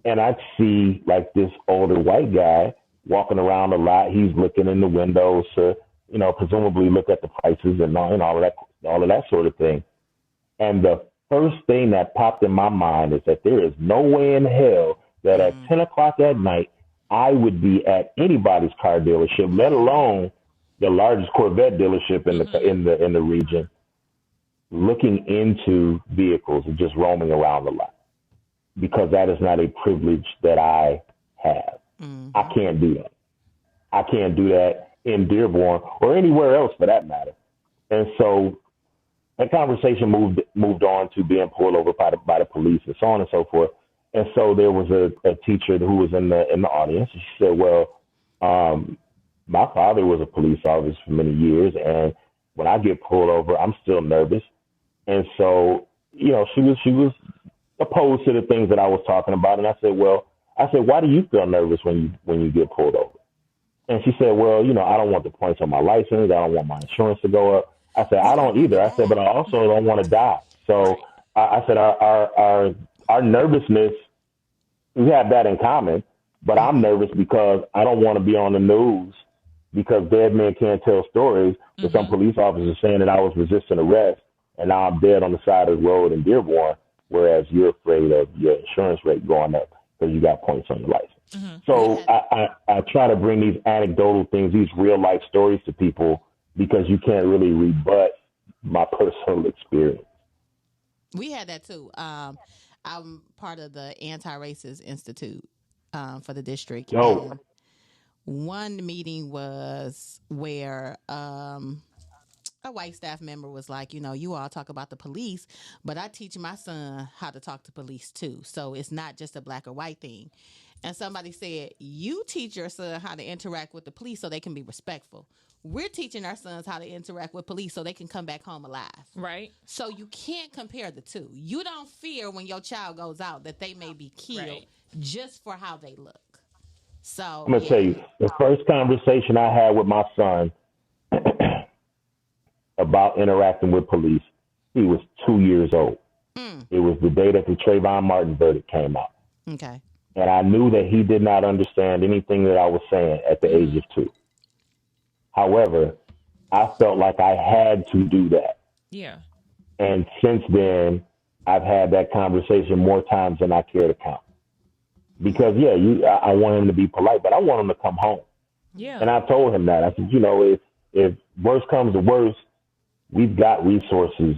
S3: and I see like this older white guy walking around a lot. He's looking in the windows to, presumably look at the prices and all of that sort of thing. And the first thing that popped in my mind is that there is no way in hell that at 10 o'clock at night I would be at anybody's car dealership, let alone the largest Corvette dealership in the region, looking into vehicles and just roaming around the lot, because that is not a privilege that I have. I can't do that. I can't do that in Dearborn or anywhere else for that matter. And so that conversation moved on to being pulled over by the police and so on and so forth. And so there was a teacher who was in the audience. She said, well, my father was a police officer for many years, and when I get pulled over, I'm still nervous. And so, she was opposed to the things that I was talking about. And I said, why do you feel nervous when you get pulled over? And she said, well, I don't want the points on my license. I don't want my insurance to go up. I said, I don't either. I said, but I also don't want to die. So I said, our nervousness, we have that in common, but I'm nervous because I don't want to be on the news because dead men can't tell stories with some police officers saying that I was resisting arrest and now I'm dead on the side of the road in Dearborn, whereas you're afraid of your insurance rate going up because you got points on your license. So I try to bring these anecdotal things, these real life stories to people because you can't really rebut my personal experience.
S4: We had that too. I'm part of the Anti-Racist Institute for the district. And one meeting was where a white staff member was like, you all talk about the police, but I teach my son how to talk to police too. So it's not just a black or white thing. And somebody said, you teach your son how to interact with the police so they can be respectful. We're teaching our sons how to interact with police so they can come back home alive. Right. So you can't compare the two. You don't fear when your child goes out that they may be killed just for how they look. So
S3: I'm going to tell you, the first conversation I had with my son, about interacting with police, he was 2 years old. It was the day that the Trayvon Martin verdict came out.
S4: Okay.
S3: And I knew that he did not understand anything that I was saying at the age of 2. However, I felt like I had to do that.
S1: Yeah.
S3: And since then, I've had that conversation more times than I care to count. Because, I want him to be polite, but I want him to come home.
S1: Yeah.
S3: And I told him that. I said, if worse comes to worse, we've got resources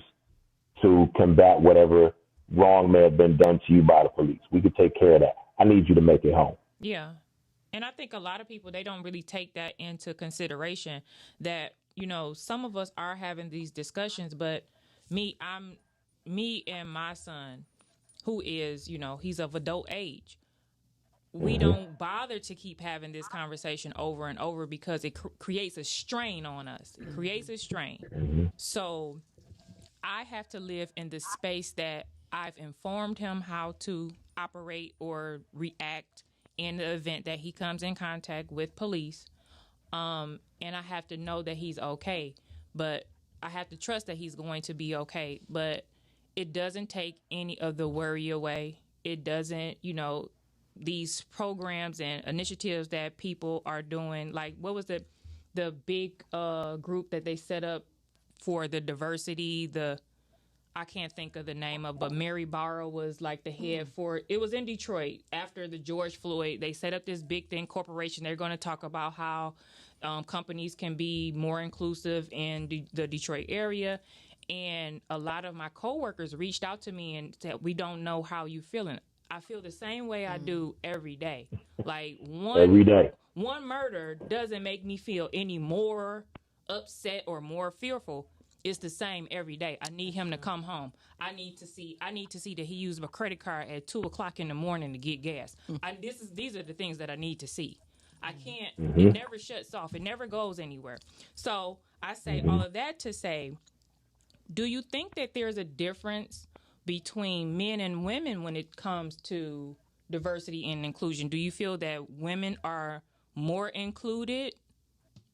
S3: to combat whatever wrong may have been done to you by the police. We could take care of that. I need you to make it home.
S1: Yeah. And I think a lot of people, they don't really take that into consideration that, some of us are having these discussions, but me and my son, who is, he's of adult age, we don't bother to keep having this conversation over and over because it creates a strain on us. It creates a strain. So I have to live in the space that I've informed him how to operate or react in the event that he comes in contact with police. And I have to know that he's okay, but I have to trust that he's going to be okay. But it doesn't take any of the worry away. It doesn't, these programs and initiatives that people are doing, like what was the big group that they set up for the diversity, I can't think of the name of, but Mary Barrow was like the head for it. It was in Detroit after the George Floyd. They set up this big thing, corporation. They're going to talk about how companies can be more inclusive in the Detroit area. And a lot of my coworkers reached out to me and said, "We don't know how you feeling." I feel the same way I do every day. Like
S3: Every day.
S1: One murder doesn't make me feel any more upset or more fearful. It's the same every day. I need him to come home. I need to see that he used a credit card at 2:00 in the morning to get gas. These are the things that I need to see. I can't. It never shuts off. It never goes anywhere. So I say all of that to say, do you think that there's a difference between men and women when it comes to diversity and inclusion? Do you feel that women are more included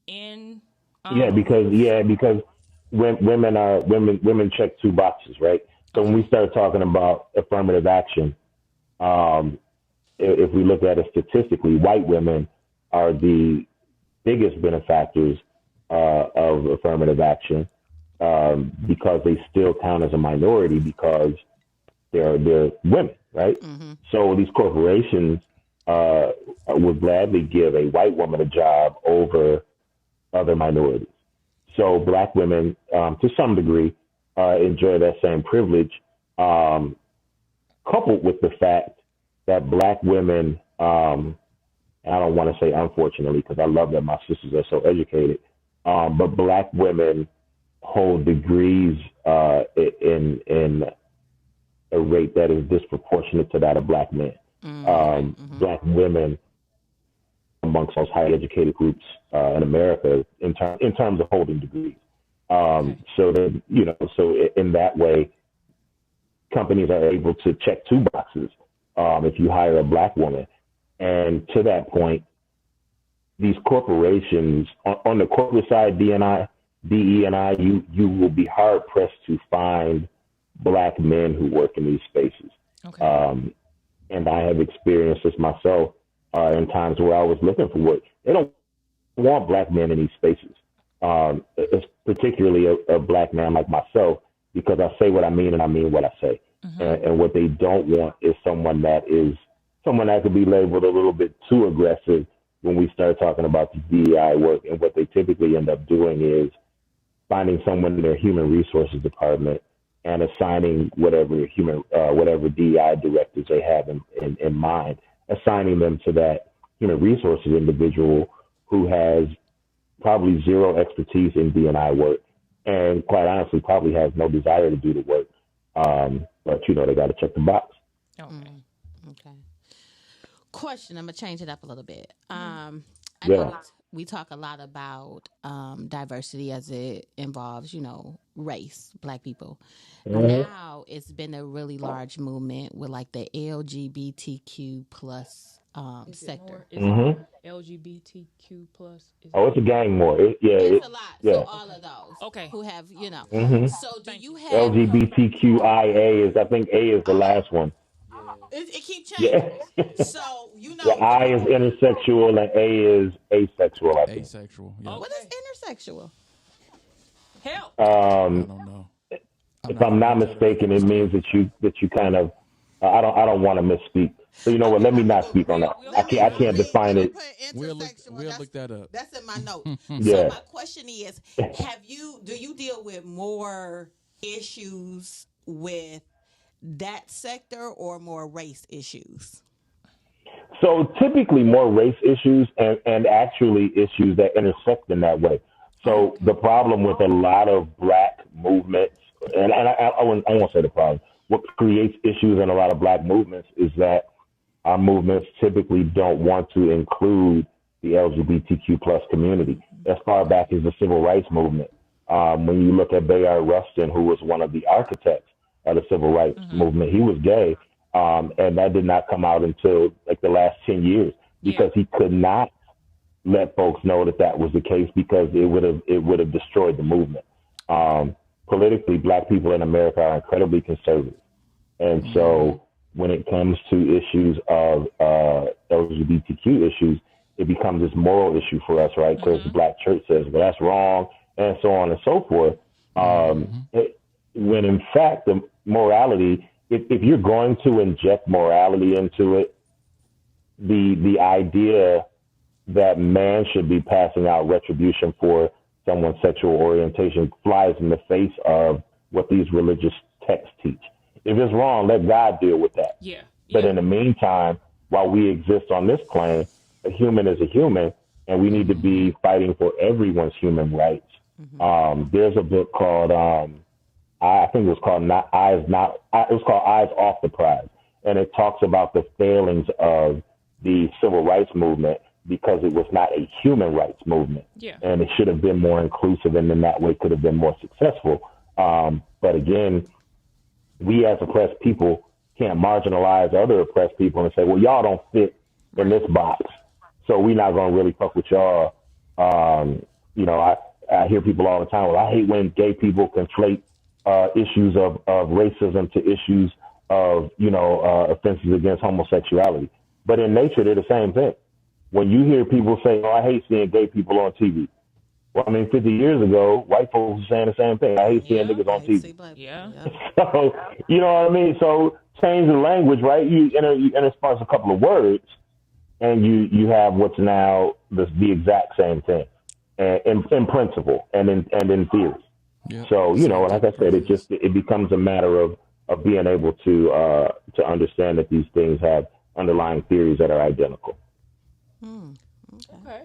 S1: in?
S3: Because women check 2 boxes, right? So when we start talking about affirmative action, if we look at it statistically, white women are the biggest benefactors of affirmative action because they still count as a minority because they're women, right? So these corporations would gladly give a white woman a job over other minorities. So black women, to some degree, enjoy that same privilege, coupled with the fact that black women, I don't want to say unfortunately, because I love that my sisters are so educated, but black women hold degrees in a rate that is disproportionate to that of black men. Black women amongst most highly educated groups in America in terms of holding degrees. So that, so in that way, companies are able to check 2 boxes if you hire a black woman. And to that point, these corporations on the corporate side, DEI, you will be hard pressed to find black men who work in these spaces. Okay. And I have experienced this myself in times where I was looking for work. They don't want black men in these spaces. It's particularly a black man like myself, because I say what I mean and I mean what I say. And what they don't want is someone that could be labeled a little bit too aggressive when we start talking about the DEI work. And what they typically end up doing is finding someone in their human resources department and assigning whatever DEI directives they have in mind, assigning them to that human resources individual who has probably zero expertise in D&I work and quite honestly probably has no desire to do the work. But they got to check the box.
S4: Okay. Question. I'm gonna change it up a little bit. I know we talk a lot about diversity as it involves, race, black people. Now it's been a really large movement with like the LGBTQ plus
S1: Is it
S4: sector.
S1: more? Is it more LGBTQ plus? Is
S3: Oh,
S1: it?
S3: it's a gang more.
S4: It's a lot. So
S3: Yeah.
S4: all of those
S1: Okay.
S4: who have,
S3: Mm-hmm.
S4: So do
S1: Thank
S4: you
S1: you.
S4: have?
S3: LGBTQIA is, I think A is the last one.
S4: It keep
S3: Yeah.
S4: changing. So
S3: Yeah, I is intersexual and A is asexual, I think.
S2: Asexual. Yeah.
S4: what is
S1: Okay.
S4: intersexual?
S1: Help.
S2: I
S3: Um,
S2: don't know. I'm
S3: if
S2: not
S3: I'm
S2: from
S3: not
S2: that
S3: mistaken,
S2: gender
S3: it
S2: stuff.
S3: means that you kind of I don't want to misspeak. So you know what?
S4: Okay,
S3: Let me
S4: I'm gonna
S3: not
S4: Google
S3: speak on
S4: it.
S3: that.
S1: We'll
S3: I
S1: look
S3: can't
S1: it
S3: I
S1: up.
S3: can't
S4: Let
S3: define
S4: me
S3: it.
S4: put
S2: We'll look.
S4: intersexual.
S2: We'll look that up.
S4: That's in my notes. So
S3: Yeah.
S4: my question is, do you deal with more issues with that sector or more race issues?
S3: So typically more race issues and actually issues that intersect in that way.
S1: Oh,
S3: So the
S1: okay.
S3: problem with a lot of black movements, and I won't say the problem, what creates issues in a lot of black movements is that our movements typically don't want to include the LGBTQ plus community. As far back as the civil rights movement, when you look at Bayard Rustin, who was one of the architects of the civil rights
S1: Mm-hmm.
S3: movement, he was gay, and that did not come out until like the last 10 years
S1: Yeah.
S3: because he could not let folks know that that was the case because it would have destroyed the movement. Politically, black people in America are incredibly conservative. And
S2: Mm-hmm.
S3: so when it comes to issues of LGBTQ issues, it becomes this moral issue for us, right? Because the
S1: Mm-hmm.
S3: black church says, well, that's wrong, and so on and so forth.
S2: Mm-hmm.
S3: When in fact, the morality, if you're going to inject morality into it, the idea that man should be passing out retribution for someone's sexual orientation flies in the face of what these religious texts teach. If it's wrong, let God deal with that.
S1: Yeah.
S3: But
S1: Yeah.
S3: in the meantime, while we exist on this plane, a human is a human, and we need to
S2: Mm-hmm.
S3: be fighting for everyone's human rights.
S4: Mm-hmm.
S3: There's a book called I think it was called it was called Eyes Off the Prize, and it talks about the failings of the civil rights movement because it was not a human rights movement,
S1: Yeah.
S3: and it should have been more inclusive, and in that way could have been more successful. But again, we as oppressed people can't marginalize other oppressed people and say, well, y'all don't fit in this box, so we're not going to really fuck with y'all. I hear people all the time, well, I hate when gay people conflate issues of racism to issues of, offenses against homosexuality. But in nature, they're the same thing. When you hear people say, oh, I hate seeing gay people on TV. Well, I mean, 50 years ago, white folks were saying the same thing. I hate seeing
S1: Yeah.
S3: niggas on TV.
S1: Yeah.
S3: So, you know what I mean? So change the language, right? You intersperse a couple of words, and you have what's now the exact same thing, and in principle and in theory.
S2: Yep.
S3: So like I
S2: Scientific
S3: said,
S2: process.
S3: it becomes a matter of being able to understand that these things have underlying theories that are identical.
S1: Okay.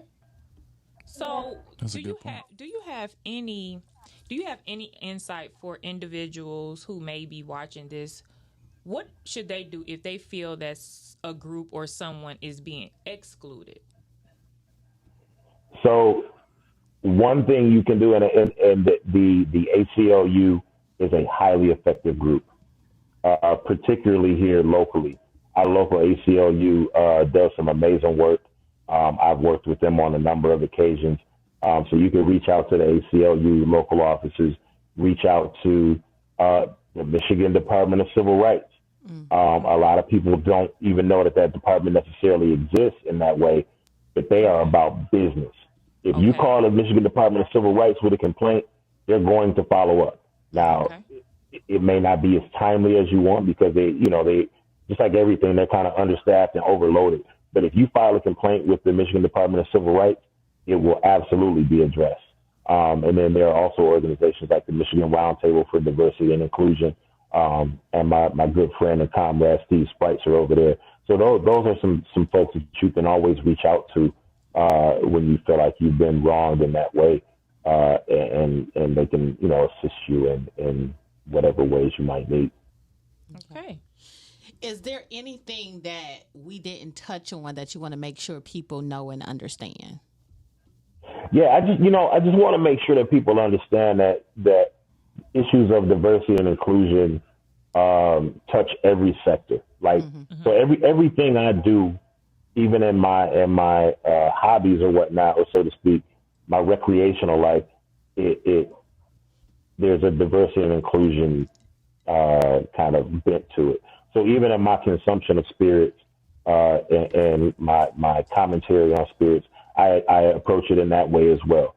S1: So,
S2: That's a good point.
S1: do you have any insight for individuals who may be watching this? What should they do if they feel that a group or someone is being excluded?
S3: So one thing you can do, and the ACLU is a highly effective group, particularly here locally. Our local ACLU does some amazing work. I've worked with them on a number of occasions. So you can reach out to the ACLU local offices, reach out to the Michigan Department of Civil Rights. A lot of people don't even know that department necessarily exists in that way, but they are about business. If you
S1: Okay.
S3: call the Michigan Department of Civil Rights with a complaint, they're going to follow up. Now,
S1: Okay.
S3: it may not be as timely as you want because they just like everything, they're kind of understaffed and overloaded. But if you file a complaint with the Michigan Department of Civil Rights, it will absolutely be addressed. And then there are also organizations like the Michigan Roundtable for Diversity and Inclusion, and my good friend and comrade Steve Spreitzer over there. So those are some folks that you can always reach out to when you feel like you've been wronged in that way, and they can assist you in whatever ways you might need.
S1: Okay.
S4: Is there anything that we didn't touch on that you want to make sure people know and understand?
S3: Yeah, I just want to make sure that people understand that issues of diversity and inclusion touch every sector. Like, so everything I do even in my hobbies or whatnot, or so to speak, my recreational life, it there's a diversity and inclusion kind of bent to it. So even in my consumption of spirits and my commentary on spirits, I approach it in that way as well.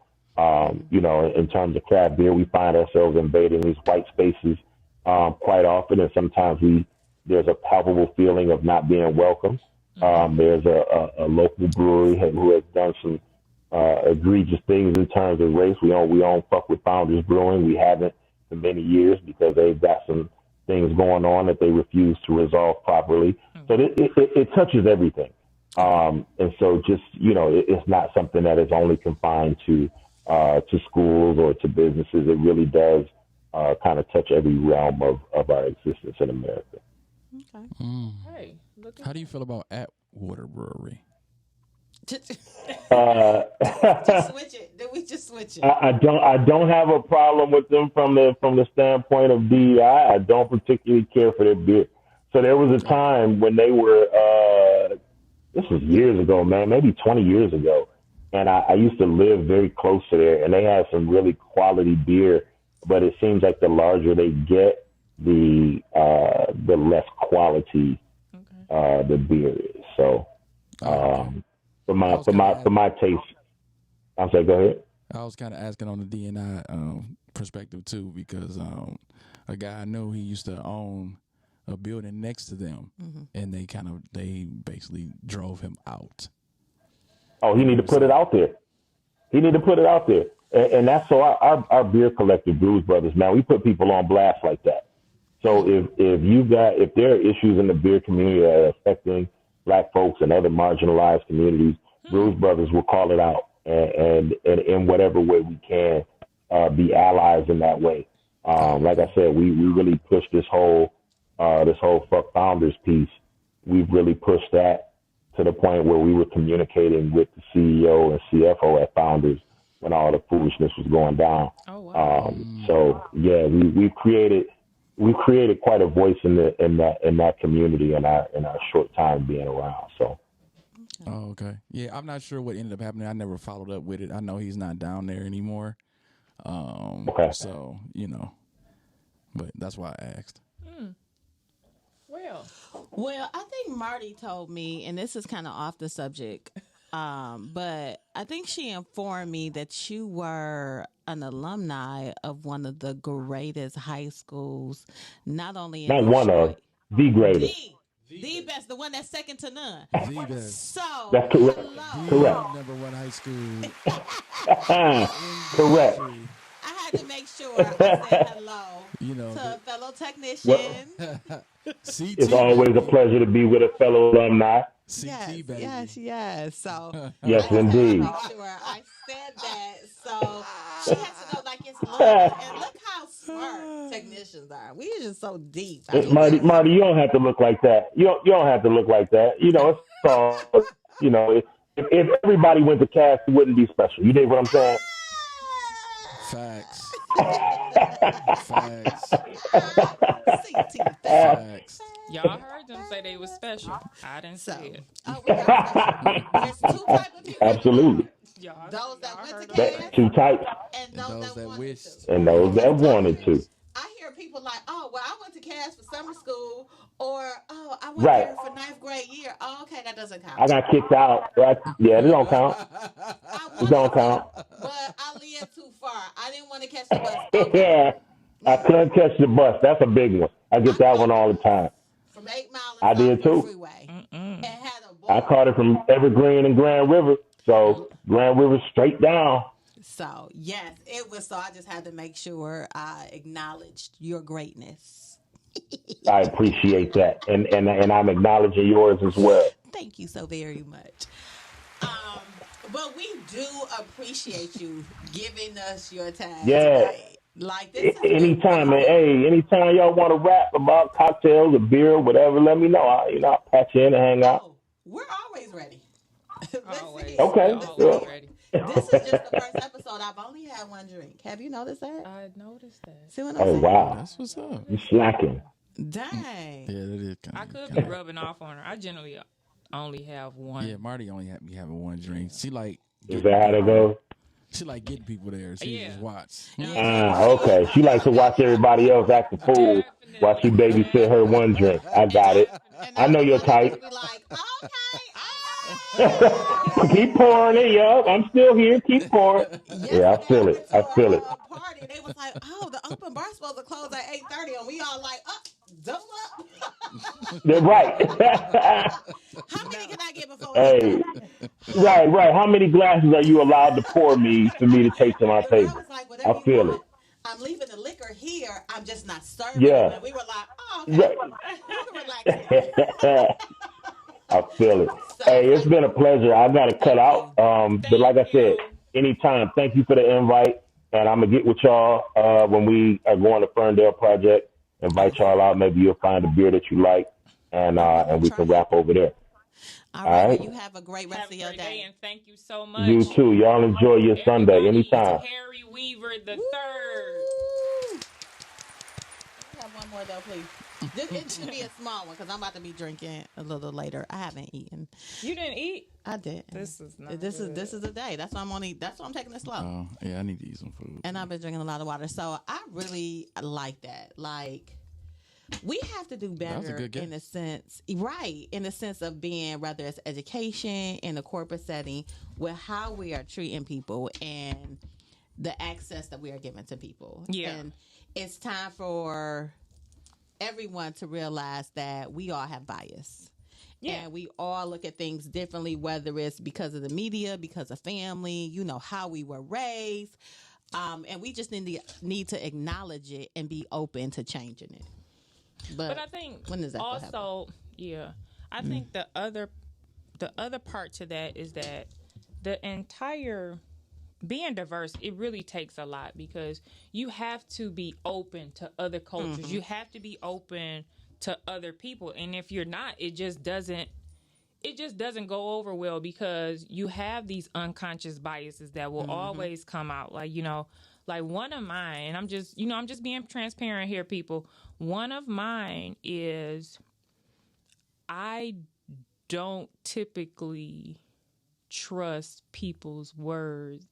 S3: You know, in terms of craft beer, we find ourselves invading these white spaces quite often, and sometimes there's a palpable feeling of not being welcome. There's a local brewery who has done some egregious things in terms of race. We don't fuck with Founders Brewing. We haven't for many years because they've got some things going on that they refuse to resolve properly. So it touches everything. And so just, you know, it's not something that is only confined to schools or to businesses. It really does kind of touch every realm of our existence in America.
S4: Okay.
S1: Hey, look at
S2: How do you feel about Atwater Brewery?
S4: Just switch it. Did we just switch it?
S3: I don't have a problem with them from the standpoint of DEI. I don't particularly care for their beer. So there was a time when they were this was years ago, man, maybe 20 years ago, and I used to live very close to there, and they had some really quality beer. But it seems like the larger they get, the less quality the beer is. So for my taste, I'm sorry. Go ahead.
S2: I was kind of asking on the D&I perspective too, because a guy I know, he used to own a building next to them, and they basically drove him out.
S3: Oh, he need to put it out there. He need to put it out there, and that's so our beer collective, Blues Brothers, man, we put people on blast like that. So if there are issues in the beer community that are affecting Black folks and other marginalized communities, Blues Brothers will call it out and in whatever way we can be allies in that way. Like I said, we really push this whole fuck founders piece. We've really pushed that to the point where we were communicating with the CEO and CFO at Founders when all the foolishness was going down.
S1: Oh, wow.
S3: So yeah, we've created quite a voice in that community in our short time being around. So.
S2: Oh, okay. Yeah, I'm not sure what ended up happening. I never followed up with it. I know he's not down there anymore.
S3: Okay.
S2: So, you know, but that's why I asked.
S4: Well, I think Marty told me, and this is kind of off the subject, but I think she informed me that you were an alumni of one of the greatest high schools, not only in
S3: Not
S4: Detroit,
S3: one of, the greatest.
S4: the best, the one that's second to none.
S2: The best.
S4: So,
S3: That's correct.
S4: hello.
S3: Correct.
S2: Number one high school.
S3: Correct.
S4: I had to make sure I said hello
S2: You know,
S4: to a fellow technician.
S2: CT.
S3: It's always a pleasure to be with a fellow alumni.
S2: CT, baby.
S4: Yes. So
S3: Yes,
S4: I
S3: indeed.
S4: make sure I said that. So she has to know, like, it's love. And look how smart technicians are. We are just so deep. I mean,
S3: Marty, you don't have to look like that. You don't have to look like that. You know, it's all, you know, if everybody went to cast, it wouldn't be special. You dig what I'm saying?
S2: Facts.
S4: CT.
S2: Facts.
S1: Y'all heard them say they was special. I didn't say it.
S4: Oh, we are special. There's two types of people.
S3: Absolutely.
S1: Y'all,
S4: Those that went to
S3: That,
S4: cast
S3: two types,
S4: and those that wanted
S2: wished.
S4: to.
S3: and those that wanted to.
S4: I hear people like, oh, well, I went to CAS for summer school, or, oh, I went
S3: Right.
S4: there for ninth grade year. Oh, okay, that doesn't count.
S3: I got kicked out. Right? Yeah, it don't count. It don't count.
S4: But I lived too far. I didn't want to catch the bus. Okay.
S3: Yeah, I couldn't catch the bus. That's a big one. I get that one all the time.
S4: From 8 Mile
S3: I
S4: and
S3: did
S4: Southwood
S3: too.
S4: Freeway. And had a
S3: I
S4: ball.
S3: caught it from Evergreen and Grand River. So Grand River straight down.
S4: So, yes, it was. So I just had to make sure I acknowledged your greatness.
S3: I appreciate that, and I'm acknowledging yours as well.
S4: Thank you so very much. But we do appreciate you giving us your time.
S3: Yeah.
S4: Tonight. Like this.
S3: Anytime, man. Hey, anytime y'all want to rap about cocktails or beer or whatever, let me know. I'll patch in and hang out.
S4: Oh, we're always ready.
S1: always.
S3: Okay.
S1: Always ready.
S4: This is just the first episode. I've only had one drink. Have you noticed that?
S1: I noticed that.
S4: See what I'm
S3: Oh
S4: saying?
S3: wow,
S2: That's what's up.
S3: you slacking.
S4: Dang.
S2: Yeah, that is kind
S1: I
S2: of.
S1: could be rubbing off on her. I generally only have one.
S2: Yeah, Marty only had me having one drink. She like
S3: Is that how that goes?
S2: she like getting people there. She just watch.
S3: Okay. She likes to watch everybody else act the fool while she babysit her one drink. I got it.
S4: And
S3: I know
S4: the
S3: your
S4: one that
S3: type.
S4: just be like, okay,
S3: Keep pouring it, yup. I'm still here. Keep pouring. Yeah, I
S4: yesterday I
S3: feel
S4: went
S3: it.
S4: to
S3: I feel it.
S4: a party and they was like, oh, the open bar's supposed to close at 8:30, and we all like, double up.
S3: They're right.
S4: How many can I get before we
S3: Hey,
S4: go?
S3: right. How many glasses are you allowed to pour me for me to take to my
S4: The girl
S3: table?
S4: was like,
S3: I
S4: whatever you
S3: feel
S4: want.
S3: it.
S4: I'm leaving the liquor here. I'm just not serving it.
S3: Yeah.
S4: And we were like, oh, okay.
S3: Right.
S4: You can relax.
S3: I feel it.
S4: So,
S3: Hey, it's been a pleasure. I got to cut
S4: thank
S3: out.
S4: you.
S3: But like I said,
S1: you.
S3: anytime. Thank you for the invite. And I'm going to get with y'all when we are going to Ferndale Project. Invite y'all out. Maybe you'll find a beer that you like. And we can wrap over there.
S4: All
S3: All
S4: right.
S3: right?
S4: Well, you have a great rest
S1: Have
S4: of
S1: a
S4: your
S1: great day,
S4: day.
S1: and thank you so much.
S3: You too. Y'all enjoy your Sunday.
S1: Everybody,
S3: Anytime.
S1: Harry Weaver the third.
S4: Woo! We have one more though, please. It should be a small one because I'm about to be drinking a little later. I haven't eaten.
S1: You didn't eat?
S4: I did.
S1: This is not
S4: This
S1: good.
S4: is the day. That's why I'm only. That's why I'm taking it slow.
S2: Oh, yeah, I need to eat some food.
S4: And I've been drinking a lot of water, so I really like that. Like, we have to do
S2: was a
S4: better
S2: good guess.
S4: in the sense, right? In the sense of being, whether it's education in a corporate setting, with how we are treating people and the access that we are giving to people.
S1: Yeah.
S4: And it's time for everyone to realize that we all have bias.
S1: Yeah.
S4: And we all look at things differently, whether it's because of the media, because of family, how we were raised. And we just need to acknowledge it and be open to changing it.
S1: But I think
S4: when does that happen?
S1: also, yeah, I think the other part to that is that the entire being diverse, it really takes a lot because you have to be open to other cultures. You have to be open to other people, and if you're not, it just doesn't go over well because you have these unconscious biases that will always come out. Like one of mine, and I'm just being transparent here, people. One of mine is I don't typically trust people's words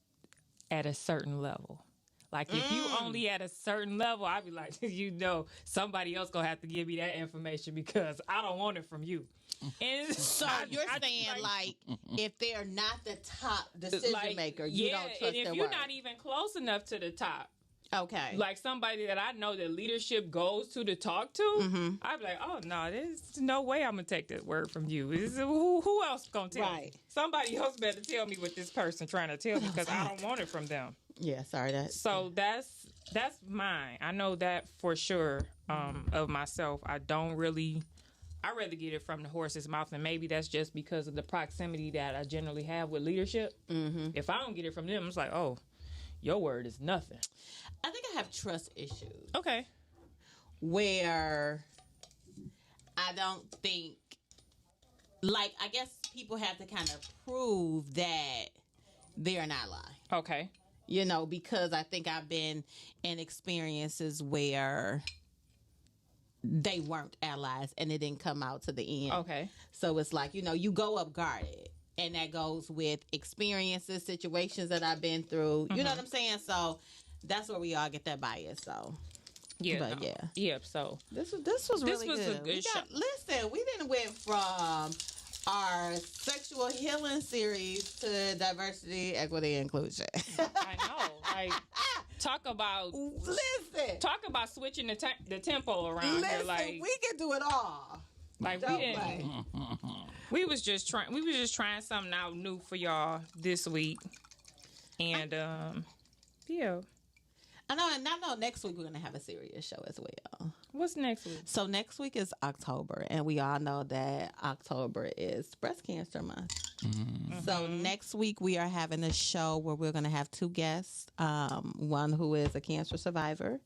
S1: at a certain level. Like if you only at a certain level, I'd be like, somebody else gonna have to give me that information because I don't want it from you. And
S4: So you're saying like if they're not the top decision maker, you don't trust
S1: and if
S4: their
S1: you're
S4: word.
S1: not even close enough to the top,
S4: Okay.
S1: like somebody that I know that leadership goes to talk to, I'd be like, oh no, there's no way I'm gonna take that word from you. Who else gonna tell me?
S4: Right.
S1: Somebody else better tell me what this person trying to tell me because I don't want it from them.
S4: Yeah, sorry that.
S1: So that's mine. I know that for sure of myself. I rather get it from the horse's mouth, and maybe that's just because of the proximity that I generally have with leadership. If I don't get it from them, it's like, oh, your word is nothing.
S4: I think I have trust issues
S1: Okay.
S4: where I don't think, like, I guess people have to kind of prove that they're not lying.
S1: Okay.
S4: Because I think I've been in experiences where they weren't allies and it didn't come out to the end.
S1: Okay.
S4: So it's like, you go up guarded. And that goes with experiences, situations that I've been through. You know what I'm saying? So that's where we all get that bias. So
S1: Yeah.
S4: But
S1: no.
S4: yeah.
S1: Yeah. So
S4: this was really
S1: was
S4: good.
S1: a good show.
S4: Listen, we didn't went from our sexual healing series to diversity, equity, inclusion.
S1: I know. Like talk about switching the tempo around here. Like
S4: we can do it all.
S1: Like
S4: Don't
S1: we didn't.
S4: play.
S1: We was just trying something out new for y'all this week, and yeah.
S4: I know next week we're gonna have a serious show as well.
S1: What's next week?
S4: So next week is October, and we all know that October is Breast Cancer Month. So next week we are having a show where we're gonna have two guests, one who is a cancer survivor.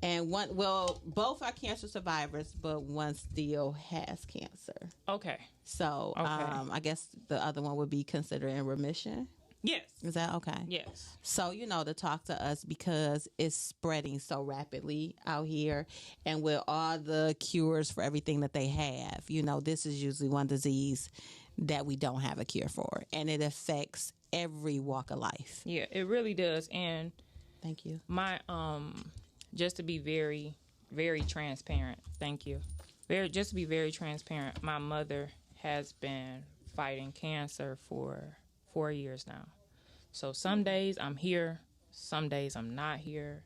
S4: And both are cancer survivors, but one still has cancer.
S1: Okay.
S4: So, I guess the other one would be considered in remission.
S1: Yes.
S4: Is that okay?
S1: Yes.
S4: So, to talk to us because it's spreading so rapidly out here. And with all the cures for everything that they have, this is usually one disease that we don't have a cure for, and it affects every walk of life.
S1: Yeah, it really does. And
S4: Thank you.
S1: my just to be very, very transparent. Thank you. Just to be very transparent. My mother has been fighting cancer for 4 years now. So some days I'm here, some days I'm not here,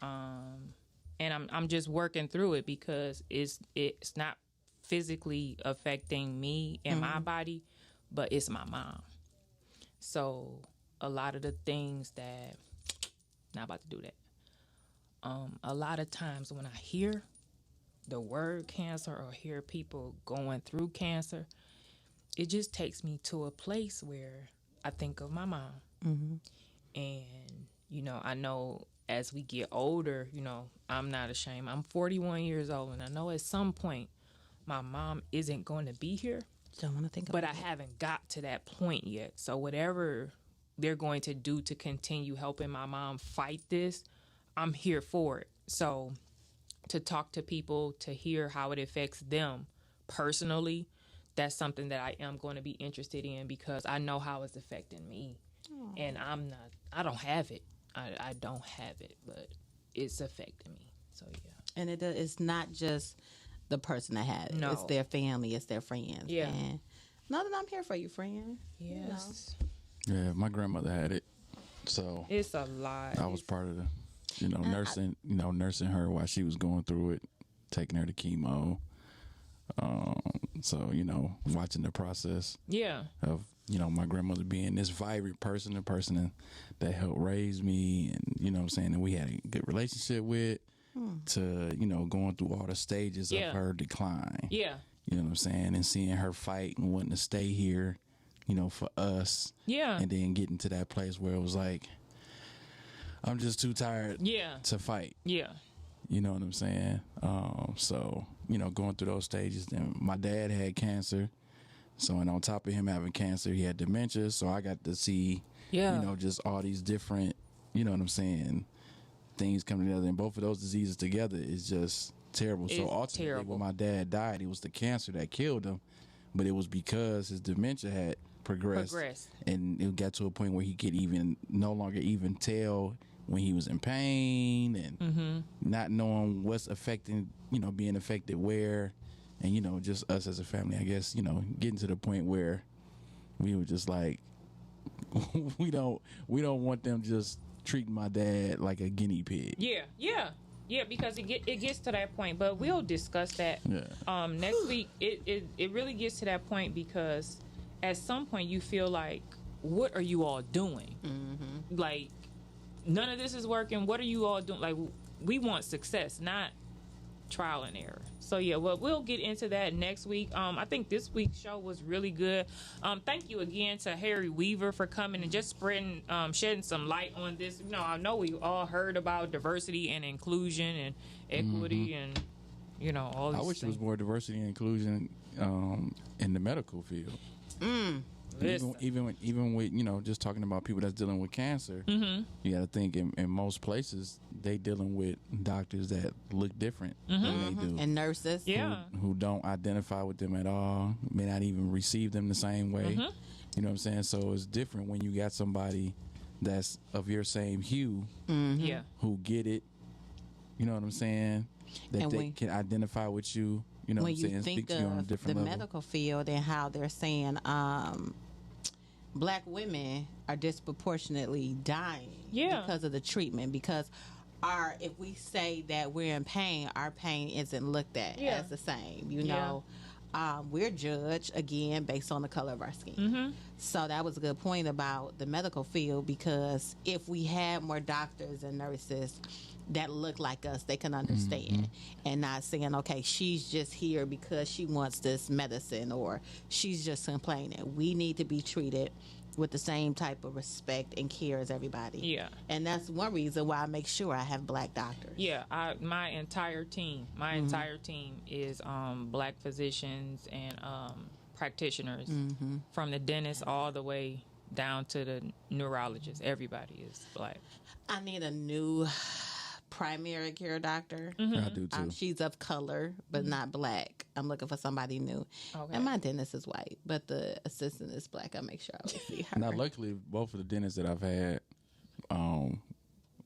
S1: and I'm just working through it because it's not physically affecting me and my body, but it's my mom. So a lot of the things that not about to do that. A lot of times when I hear the word cancer or hear people going through cancer, it just takes me to a place where I think of my mom. And, you know, I know as we get older, you know, I'm not ashamed. I'm 41 years old, and I know at some point my mom isn't going to be here.
S4: Don't want to think
S1: But
S4: about
S1: I haven't got to that point yet. So whatever they're going to do to continue helping my mom fight this, I'm here for it. So to talk to people, to hear how it affects them personally, that's something that I am going to be interested in because I know how it's affecting me. And I don't have it. I don't have it, but it's affecting me. So, yeah.
S4: And it's not just the person that had it.
S1: No.
S4: It's their family. It's their friends.
S1: Yeah.
S4: And know that I'm here for you, friend.
S1: Yes.
S2: Yeah, my grandmother had it, so
S1: It's a lot.
S2: I was part of the, nursing her while she was going through it, taking her to chemo. So watching the process
S1: Yeah.
S2: of my grandmother being this vibrant person, a person that helped raise me, and what I'm saying, that we had a good relationship with, to going through all the stages
S1: Yeah.
S2: of her decline.
S1: Yeah.
S2: You know what I'm saying, and seeing her fight and wanting to stay here, for us.
S1: Yeah.
S2: And then getting to that place where it was like, I'm just too tired
S1: Yeah.
S2: to fight.
S1: Yeah.
S2: You know what I'm saying? So, going through those stages, then my dad had cancer. So, and on top of him having cancer, he had dementia. So I got to see,
S1: Yeah.
S2: just all these different, you know what I'm saying, things coming together. And both of those diseases together is just terrible. So
S1: It's
S2: ultimately,
S1: terrible.
S2: when my dad died, it was the cancer that killed him. But it was because his dementia had progressed. And it got to a point where he could no longer even tell when he was in pain, and not knowing what's affecting, being affected where, and just us as a family, I guess, getting to the point where we were just like, we don't want them just treating my dad like a guinea pig.
S1: Yeah, because it gets to that point, but we'll discuss that.
S2: Yeah.
S1: Next week. It really gets to that point because at some point you feel like, what are you all doing? Like, none of this is working. What are you all doing? Like, we want success, not trial and error. So yeah, well, we'll get into that next week. I think this week's show was really good. Thank you again to Harry Weaver for coming and just shedding some light on this. I know we all heard about diversity and inclusion and equity and all these
S2: I wish there was
S1: things.
S2: more diversity and inclusion in the medical field.
S1: Listen.
S2: Even with just talking about people that's dealing with cancer, you got to think in most places they dealing with doctors that look different than they do,
S4: And nurses.
S1: Yeah.
S2: who don't identify with them at all, may not even receive them the same way. You know what I'm saying? So it's different when you got somebody that's of your same hue,
S1: Yeah.
S2: who get it. You know what I'm saying? That
S4: And
S2: they can identify with you. You know what
S4: When
S2: I'm saying?
S4: you
S2: Speak
S4: think
S2: to you on a
S4: of
S2: different
S4: the
S2: level.
S4: medical field and how they're saying black women are disproportionately dying
S1: Yeah.
S4: because of the treatment, because if we say that we're in pain, our pain isn't looked at
S1: Yeah.
S4: as the same.
S1: Yeah.
S4: We're judged again based on the color of our skin. So that was a good point about the medical field, because if we had more doctors and nurses that look like us, they can understand, and not saying, okay, she's just here because she wants this medicine, or she's just complaining. We need to be treated with the same type of respect and care as everybody.
S1: Yeah.
S4: And that's one reason why I make sure I have black doctors.
S1: Yeah, my entire team is black physicians and practitioners, from the dentist all the way down to the neurologist. Everybody is black.
S4: I need a new primary care doctor.
S2: I do too.
S4: She's of color, but not black. I'm looking for somebody new.
S1: Okay.
S4: And my dentist is white, but the assistant is black. I make sure I always see her.
S2: Now, luckily, both of the dentists that I've had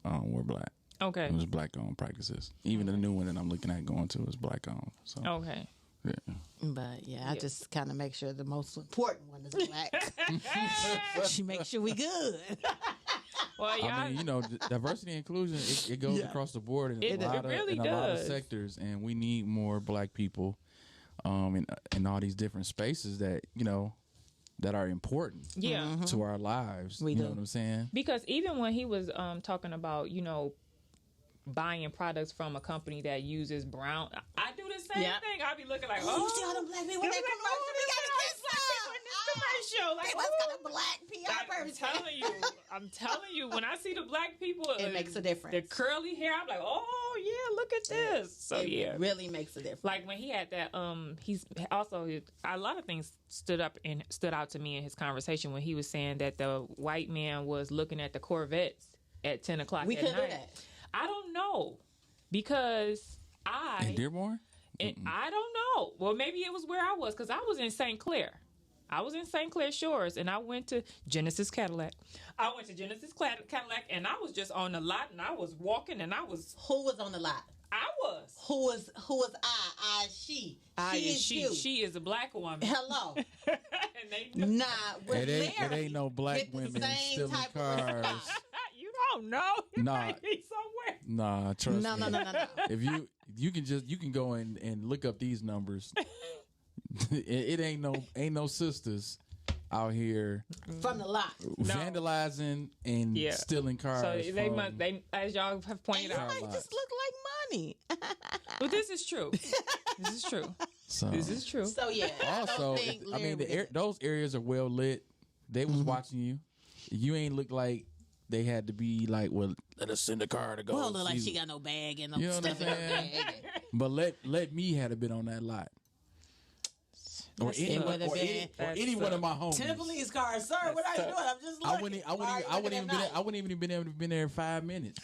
S2: were black.
S1: Okay.
S2: It was black-owned practices. Even the new one that I'm looking at going to is black-owned. So,
S1: Okay.
S2: yeah.
S4: But I just kind of make sure the most important one is black. She makes sure we good.
S1: Well, y'all,
S2: I mean, diversity and inclusion, it goes across the board in, a lot of sectors, and we need more black people in all these different spaces that, that are important to our lives. You know what I'm saying?
S1: Because even when he was talking about, buying products from a company that uses brown, I do the same thing. I'll be looking like,
S4: you see all them black people in that commercial? We gotta get some.
S1: Like,
S4: they must got a black PR person.
S1: I'm telling you, when I see the black people,
S4: it makes a difference.
S1: The curly hair, I'm like, oh yeah, look at this. So
S4: it really makes a difference.
S1: Like when he had that, he's also a lot of things stood out to me in his conversation when he was saying that the white man was looking at the Corvettes at 10 o'clock at night. We could do that. I don't know because
S2: in Dearborn?
S1: I don't know. Well, maybe it was where I was because I was in St. Clair. I was in St. Clair Shores, and I went to Genesis Cadillac. And I was just on the lot, and I was walking, and I was...
S4: Who was on the lot?
S1: I was.
S4: Who was I? She.
S1: She is a black woman.
S4: Hello.
S1: And they know.
S4: Nah,
S2: it ain't no black women stealing cars.
S1: You don't know. You might be somewhere.
S2: Nah, trust me.
S4: No.
S2: If you can go and look up these numbers. it ain't no sisters out here
S4: from the lot
S2: vandalizing and stealing cars.
S1: So they as y'all have pointed out,
S4: might just look like money.
S1: But this is true. This is true.
S4: So yeah.
S2: Also, those areas are well lit. They was watching you. You ain't look like they had to be like, well, let us send a car to go.
S4: Well, look like she got no bag and no stuff in her bag.
S2: But let me had a bit on that lot. Or any one of my homies.
S4: 10 police cars, sir. What are you doing? I'm just looking.
S2: I wouldn't even been able to been there 5 minutes.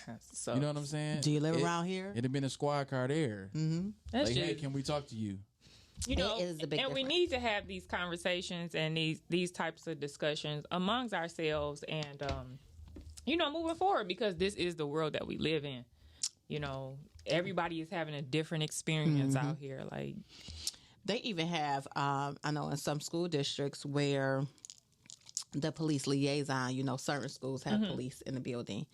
S2: You know what I'm saying?
S4: Do you live around here?
S2: It'd have been a squad car there. Mm-hmm. Like, hey, can we talk to you?
S1: It is a big difference. We need to have these conversations and these types of discussions amongst ourselves and moving forward because this is the world that we live in. Everybody is having a different experience out here. Like.
S4: They even have, I know in some school districts where the police liaison, certain schools have police in the building,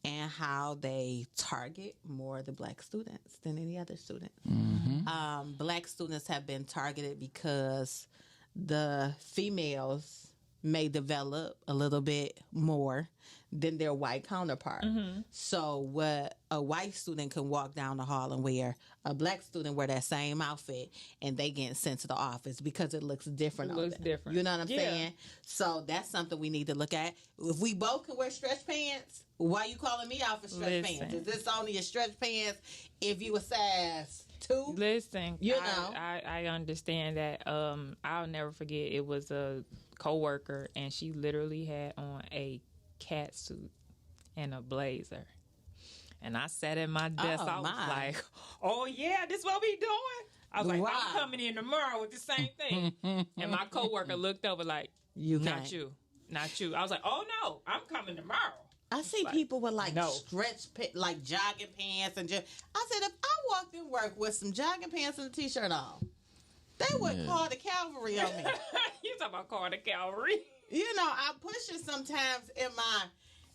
S4: and how they target more of the black students than any other student. Mm-hmm. Black students have been targeted because the females may develop a little bit more than their white counterpart. Mm-hmm. So what a white student can walk down the hall and wear, a black student wear that same outfit and they get sent to the office because it looks different.
S1: Different.
S4: You know what I'm saying? So that's something we need to look at. If we both can wear stretch pants, why you calling me out for stretch pants? Is this only a stretch pants if you a size 2?
S1: Listen, I understand that. I'll never forget. It was a coworker, and she literally had on a cat suit and a blazer. And I sat at my desk. I was like, "Oh yeah, this what we doing?" I was like, "I'm coming in tomorrow with the same thing." And my coworker looked over like, "Not you." I was like, "Oh no, I'm coming tomorrow."
S4: I see people with stretch, like jogging pants and just. I said, if I walked in work with some jogging pants and a t-shirt on, they would call the cavalry on me.
S1: You talking about call the cavalry?
S4: I'm pushing sometimes in my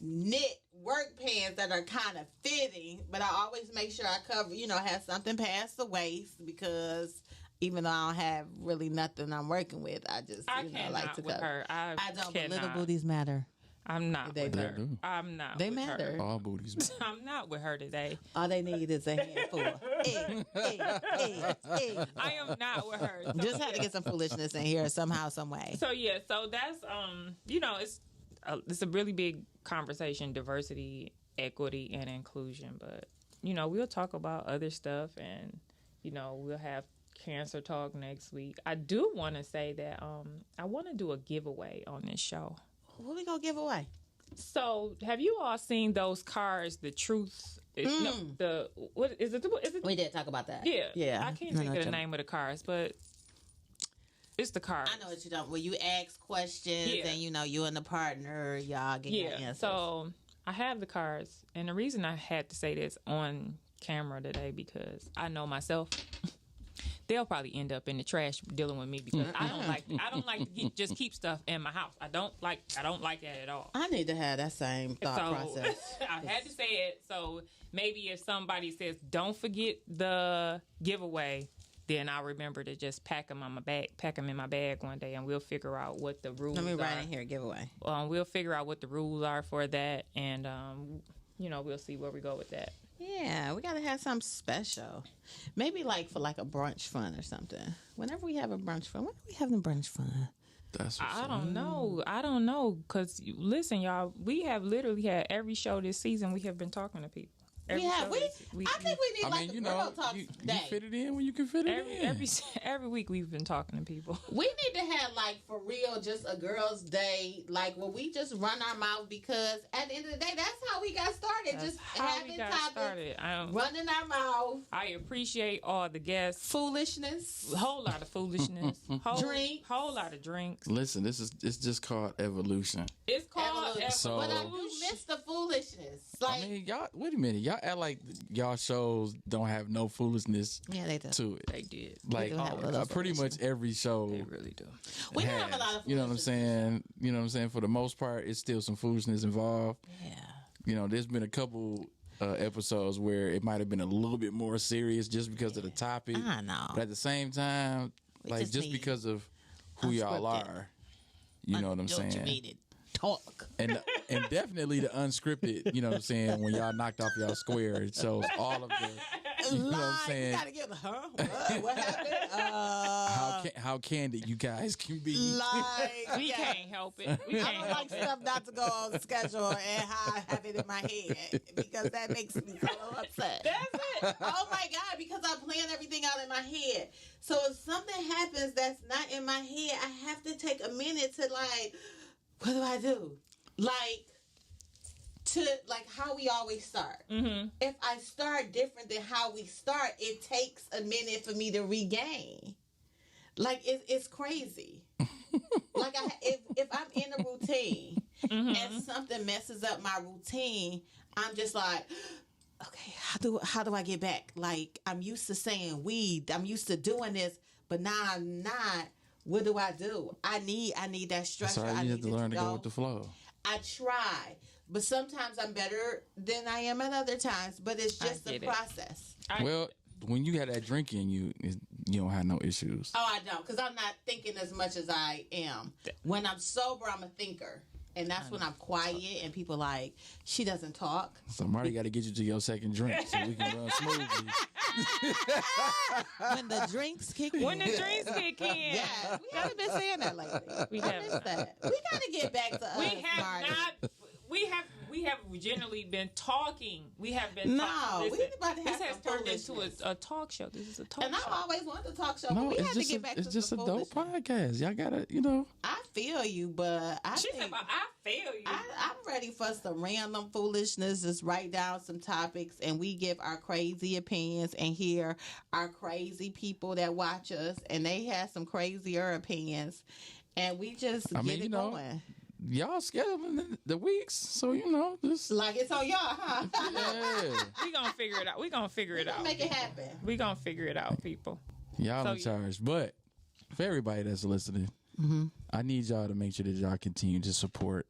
S4: knit work pants that are kind of fitting, but I always make sure I cover, have something past the waist because even though I don't have really nothing I'm working with, I just like to cover.
S1: Her. I
S4: don't. But little booties matter.
S1: I'm not with her. I'm not.
S4: They
S1: with
S4: matter.
S1: Her.
S2: All booties matter.
S1: I'm not with her today.
S4: All they need is a handful.
S1: I am not with her. So.
S4: Just had to get some foolishness in here somehow, some way.
S1: So that's it's a really big conversation: diversity, equity, and inclusion. But we'll talk about other stuff, and we'll have cancer talk next week. I do want to say that I want to do a giveaway on this show.
S4: What we gonna give away?
S1: So, have you all seen those cars, the Truth No, what is it? Is it?
S4: We did talk about that.
S1: Yeah,
S4: Yeah.
S1: I can't think of the name of the cars, but it's the cars.
S4: I know what you don't. Well, you ask questions, and you and the partner, y'all get your answers.
S1: So I have the cars, and the reason I had to say this on camera today because I know myself. They'll probably end up in the trash dealing with me because I don't like to just keep stuff in my house. I don't like that at all.
S4: I need to have that same thought process.
S1: I had to say it. So maybe if somebody says, don't forget the giveaway, then I'll remember to just pack them in my bag one day, and we'll figure out what the rules are.
S4: Let me write in here, giveaway.
S1: We'll figure out what the rules are for that, and, we'll see where we go with that.
S4: Yeah, we got to have something special. Maybe for a brunch fun or something. Whenever we have a brunch fun, when are we having brunch fun?
S1: I don't know. Because, listen, y'all, we have literally had every show this season we have been talking to people. I think we need
S4: girl talk
S2: you
S4: day.
S2: fit it in when you can fit it in.
S1: Every week we've been talking to people.
S4: We need to have for real just a girls' day, where we just run our mouth because at the end of the day, that's how we got started.
S1: That's
S4: just
S1: how
S4: having
S1: we got
S4: topics,
S1: started.
S4: running our mouth.
S1: I appreciate all the guests.
S4: Foolishness.
S1: A whole lot of foolishness. Whole lot of drinks.
S2: Listen, it's just called evolution.
S1: It's called evolution.
S2: So,
S4: but I do miss the foolishness.
S2: Y'all, wait a minute. Y'all act like y'all shows don't have no foolishness to it.
S1: They did.
S2: Pretty much every show.
S1: They really do.
S4: We have a lot of foolishness.
S2: You know what I'm saying? For the most part, it's still some foolishness involved.
S4: Yeah.
S2: There's been a couple episodes where it might have been a little bit more serious just because of the topic.
S4: I know.
S2: But at the same time, just because of who y'all are, you know what I'm saying?
S4: Talk.
S2: And definitely the unscripted, you know what I'm saying, when y'all knocked off y'all square, it shows all of the, you know what I'm saying?
S4: You gotta get, what happened?
S2: How candid you guys can be.
S1: We can't help it.
S4: I don't like stuff not to go on schedule and how I have it in my head because that makes me so upset.
S1: That's it.
S4: Oh my God, because I plan everything out in my head. So if something happens that's not in my head, I have to take a minute to what do I do? How we always start.
S1: Mm-hmm.
S4: If I start different than how we start, it takes a minute for me to regain. It's crazy. If I'm in a routine and something messes up my routine, I'm just okay, how do I get back? I'm used to saying weed. I'm used to doing this, but now I'm not. What do? I need that structure.
S2: Sorry, you have to learn to go with the flow.
S4: I try, but sometimes I'm better than I am at other times. But it's just the process.
S2: When you got that drink in you, you don't have no issues.
S4: Oh, I don't, because I'm not thinking as much as I am. When I'm sober, I'm a thinker. And that's when I'm quiet and people she doesn't talk.
S2: So Marty got to get you to your second drink so we can run smoothly.
S4: When the drinks kick in.
S1: Yeah.
S4: We haven't been saying that lately.
S1: We haven't.
S4: We got to get back to us, Marty.
S1: We have generally been talking. We have been talking.
S4: We about to have
S1: this has turned into a talk show. This is a talk show.
S4: And I've always wanted a talk show.
S2: No,
S4: but we had to get back to
S2: it's just a dope
S4: foolishness.
S2: podcast. Y'all got to,
S4: I feel you, but I
S1: feel you.
S4: I'm ready for some random foolishness. Just write down some topics and we give our crazy opinions and hear our crazy people that watch us and they have some crazier opinions and we just get it going.
S2: Y'all scheduling the weeks, so just
S4: it's on y'all, huh?
S2: Yeah.
S1: We gonna figure it out. We gonna
S4: make it happen.
S1: We gonna figure it out, people.
S2: Y'all in charge. But for everybody that's listening, I need y'all to make sure that y'all continue to support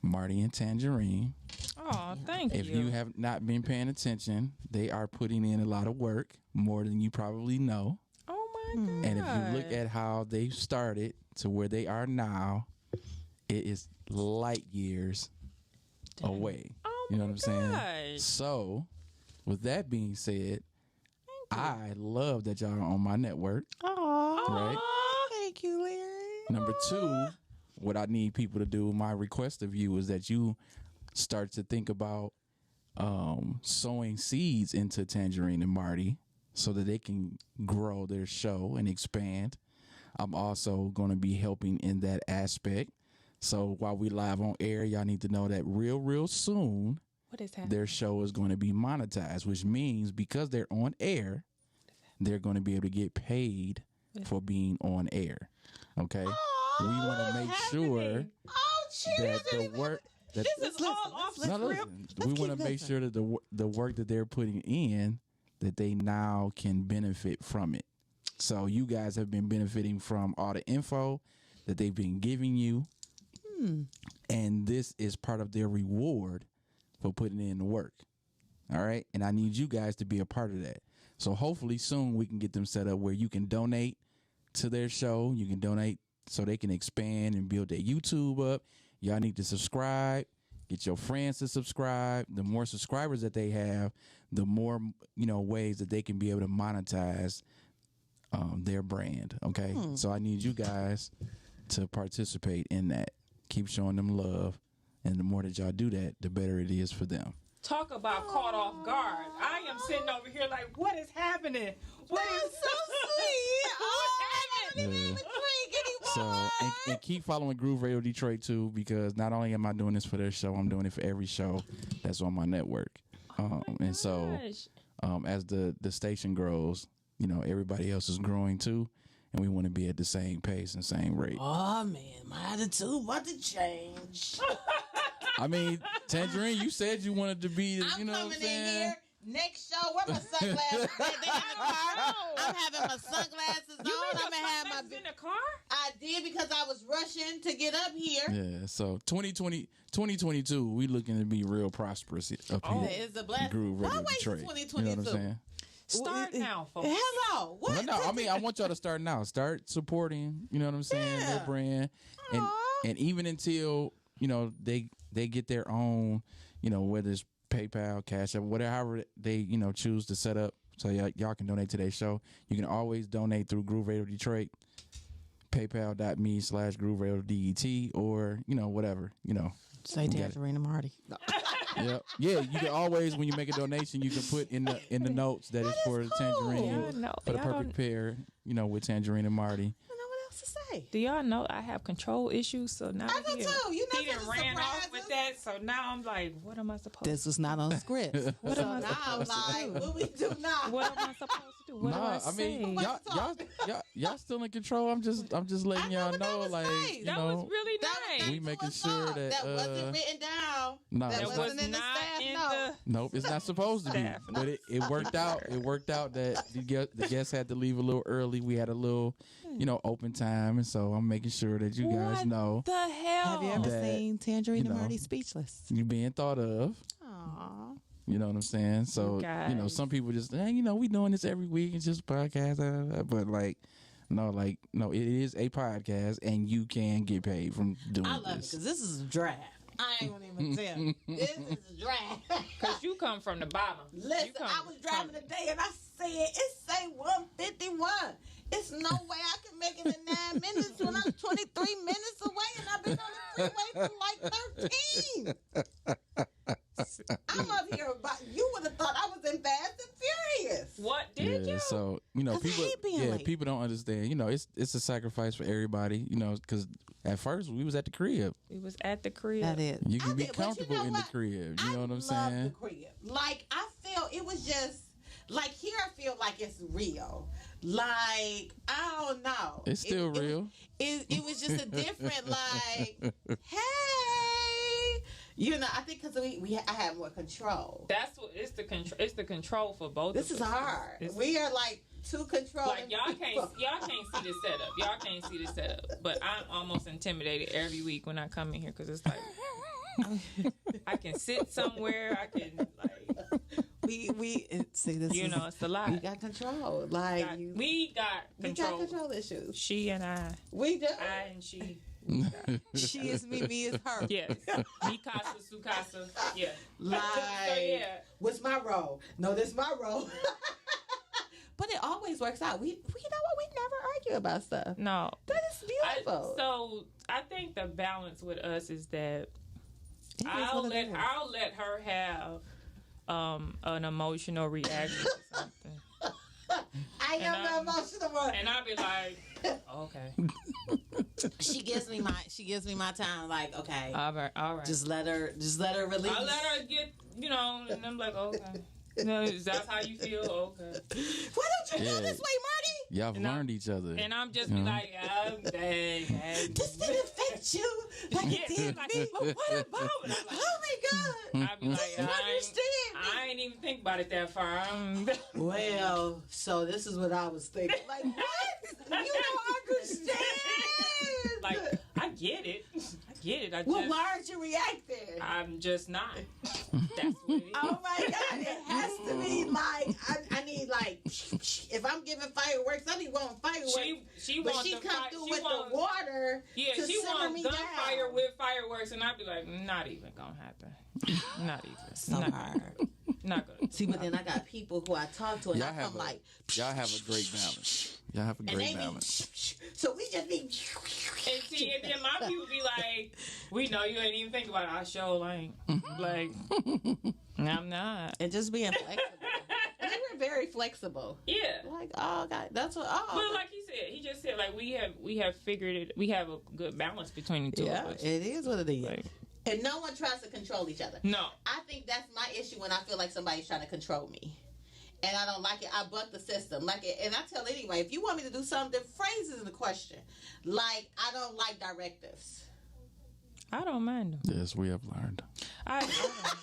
S2: Marty and Tangerine.
S1: Oh, thank you.
S2: If you have not been paying attention, they are putting in a lot of work, more than you probably know.
S1: Oh my God.
S2: And if you look at how they started to where they are now, it is light years away.
S1: Oh
S2: you know what I'm saying?
S1: gosh.
S2: So, with that being said, I love that y'all are on my network.
S4: Aww.
S2: Right?
S4: Thank you, Larry.
S2: Number two, what I need people to do, my request of you, is that you start to think about sowing seeds into Tangerine and Marty so that they can grow their show and expand. I'm also going to be helping in that aspect. So while we live on air, y'all need to know that real soon,
S1: What is happening?
S2: their show is going to be monetized, which means because they're on air, they're going to be able to get paid for being on air. Okay, we want to make sure that the work that
S1: This is all off the
S2: no,
S1: script.
S2: listen, we want to make sure that the work that they're putting in, that they now can benefit from it. So you guys have been benefiting from all the info that they've been giving you, and this is part of their reward for putting in the work. All right, and I need you guys to be a part of that. So hopefully soon we can get them set up where you can donate to their show. You can donate so they can expand and build their YouTube up. Y'all need to subscribe. Get your friends to subscribe. The more subscribers that they have, the more ways that they can be able to monetize their brand. Okay, so I need you guys to participate in that. Keep showing them love, and the more that y'all do that, the better it is for them.
S1: Talk about caught off guard. I am sitting over here like, what is happening? What is
S4: so sweet.
S1: What happened?
S2: So, and keep following Groove Radio Detroit too, because not only am I doing this for their show, I'm doing it for every show that's on my network. And so, as the station grows, everybody else is growing too, and we want to be at the same pace and same rate.
S4: Oh man, my attitude about to change.
S2: I mean, Tangerine, you said you wanted to be,
S4: I'm
S2: what I'm
S4: coming
S2: saying?
S4: in here. Next show, where my sunglasses? They in the car. I'm having my sunglasses on. I'm gonna have my.
S1: In the car?
S4: I did because I was rushing to get up here.
S2: Yeah, so 2022, we looking to be real prosperous up here.
S4: It's a blessing.
S2: Groove Radio
S4: Why wait till
S2: Detroit.
S4: 2022?
S2: You know what I'm saying?
S1: Start now, folks.
S4: Hello. What?
S2: Well, no, I mean, I want y'all to start now. Start supporting, you know what I'm saying, their brand. And even until, they get their own, whether it's PayPal, Cash App, whatever they, choose to set up so y'all can donate to their show. You can always donate through Groove Radio Detroit, paypal.me/Groove Radio DET, or, whatever,
S4: Say Tangerine and Marty. No.
S2: Yep. Yeah, you can always, when you make a donation, you can put in the notes that it's for Tangerine, for the perfect pair, with Tangerine and Marty.
S4: I don't know what else to say.
S1: Do y'all know I have control issues? So now
S4: I do too. You know,
S1: he done ran off with that. So now I'm like, what am I supposed to do?
S4: This was not on script. What am I supposed to do? What we do now?
S1: What am I supposed to do? What do I say?
S2: I mean, y'all still in control. I'm just letting y'all know, like,
S4: nice.
S1: That was really nice.
S2: we making sure that
S4: wasn't written down.
S2: No,
S4: that
S1: was
S4: wasn't in the
S1: not
S4: staff
S1: in
S4: note.
S2: Nope, it's not supposed to be.
S1: Staff.
S2: But it worked out. It worked out that the guests had to leave a little early. We had a little, open time, and so I'm making sure that you guys know
S1: the hell?
S4: Have you ever
S2: that,
S4: seen Tangerine and Marty speechless?
S2: you being thought of.
S4: Aww.
S2: You know what I'm saying? So,
S1: Guys.
S2: some people just, we doing this every week. It's just a podcast. But, no, it is a podcast, and you can get paid from doing
S4: I love it
S2: this.
S4: because this is a draft. I ain't gonna even tell you. This is a draft.
S1: Because you come from the bottom.
S4: Listen, I was driving today and I said, it say 151. It's no way I can make it in 9 minutes when I'm 23 minutes away and I've been on the freeway for like 13. I'm up here about, you would have thought I was in Fast and Furious.
S1: What did you?
S2: So, people don't understand. It's a sacrifice for everybody, because at first we was at the crib.
S1: We was at the crib.
S4: That is.
S2: You can be comfortable in the crib. You know what I'm saying?
S4: The crib. Like, I feel it was just, like, here I feel like it's real. Like, I don't know.
S2: It's still real.
S4: It was just a different, like, hey. I think because I have more control.
S1: That's what it's the control. It's the control for both.
S4: This
S1: of
S4: is
S1: us.
S4: hard. We are like too controlling.
S1: Like y'all can't see the setup. Y'all can't see the setup. But I'm almost intimidated every week when I come in here because it's like I can sit somewhere. I can like.
S4: We see this.
S1: It's a lot.
S4: We got control. Like
S1: we got control.
S4: We got control issues.
S1: She and I.
S4: We do.
S1: I and she.
S4: She is me is her.
S1: Yes. Mi casa, su casa. Yeah.
S4: Like,
S1: so, yeah.
S4: What's my role? No, this is my role. But it always works out. We you know what? We never argue about stuff.
S1: No.
S4: That is beautiful.
S1: So I think the balance with us is that I'll let her have an emotional reaction to something.
S4: I am the emotional one.
S1: And I'll be like, okay.
S4: She gives me my time. Like, okay,
S1: All right.
S4: just let her release.
S1: I let her get, and I'm like, okay. No, that's how you feel? Okay.
S4: Why don't you feel this way, Marty?
S2: Y'all have learned each other.
S1: And I'm just be like, dang.
S4: This didn't affect you like it did me. But what about it? Oh my God.
S1: I'd be like, I ain't even think about it that far.
S4: Well, so this is what I was thinking. Like, what? You don't understand.
S1: Like, I get it.
S4: Well, why aren't you reacting?
S1: I'm just not. That's what it is.
S4: Oh my God, it has to be like, I need like, if I'm giving fireworks, I need one fireworks.
S1: She
S4: but
S1: wants
S4: she come
S1: fire,
S4: through
S1: she
S4: with
S1: wants,
S4: the water.
S1: Yeah,
S4: to
S1: she
S4: simmer
S1: wants
S4: me
S1: gunfire
S4: down.
S1: with fireworks, and I'd be like, not even gonna happen. Not even.
S4: So
S1: not
S4: hard.
S1: Not gonna.
S4: See, but then I got people who I talk to, and
S2: Y'all
S4: I come like,
S2: y'all have a great balance. Y'all have a
S4: and
S2: great
S4: they
S2: balance.
S4: be, so we just be.
S1: And see, and then my people be like, we know you ain't even think about it. I sure ain't. Like, I'm not.
S4: And just being flexible. And they were very flexible.
S1: Yeah.
S4: Like, oh God, that's what. Oh,
S1: But like he just said, like we have figured it. We have a good balance between the two
S4: yeah,
S1: of us.
S4: it is what it is.
S1: Like,
S4: And no one tries to control each other.
S1: no.
S4: I think that's my issue when I feel like somebody's trying to control me. And I don't like it. I buck the system. Like it, and I tell anyway, if you want me to do something, phrase it in the question. Like, I don't like directives.
S1: I don't mind them.
S2: Yes, we have learned.
S1: I don't mind.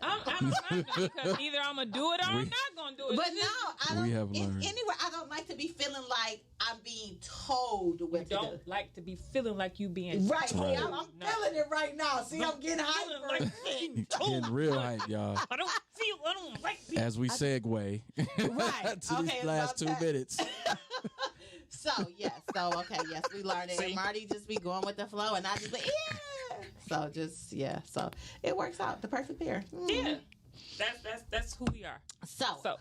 S1: I don't mind them because either I'm gonna do it or I'm not gonna do it.
S4: But no, I don't.
S2: We have learned.
S4: Anyway, I don't like to be feeling like I'm being told what to do.
S1: Don't like to be feeling like you being
S4: Right. See,
S2: Right.
S4: I'm feeling it right now. See, I'm getting
S1: feeling
S4: hyper.
S1: like being told.
S2: Getting real hype, y'all.
S1: I don't like being.
S2: As we segue
S4: Right.
S2: to
S4: Okay,
S2: these last
S4: about
S2: 2
S4: that.
S2: minutes.
S4: So yes, we learned it. And Marty just be going with the flow, and I just like, yeah. So just so it works out, the perfect pair.
S1: Yeah. That's who we are.
S4: So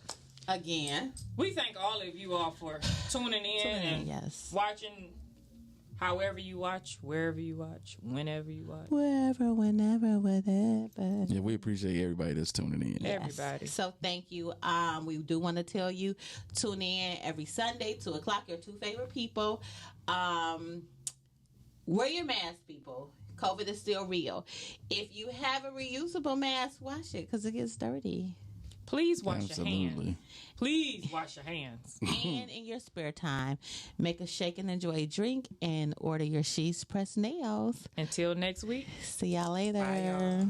S4: again,
S1: we thank all of you all for tuning in and
S4: yes,
S1: watching. However you watch, wherever you watch, whenever you watch.
S4: wherever, whenever, whatever.
S2: Yeah, we appreciate everybody that's tuning in.
S1: Yeah. Everybody.
S4: So thank you. We do want to tell you, tune in every Sunday, 2:00. Your 2 favorite people. Wear your mask, people. COVID is still real. If you have a reusable mask, wash it because it gets dirty.
S1: Please wash your hands.
S2: Absolutely.
S1: Please wash your hands.
S4: And in your spare time, make a shake and enjoy a drink and order your She's Pressed Nails.
S1: Until next week.
S4: See y'all later.
S1: Bye, y'all.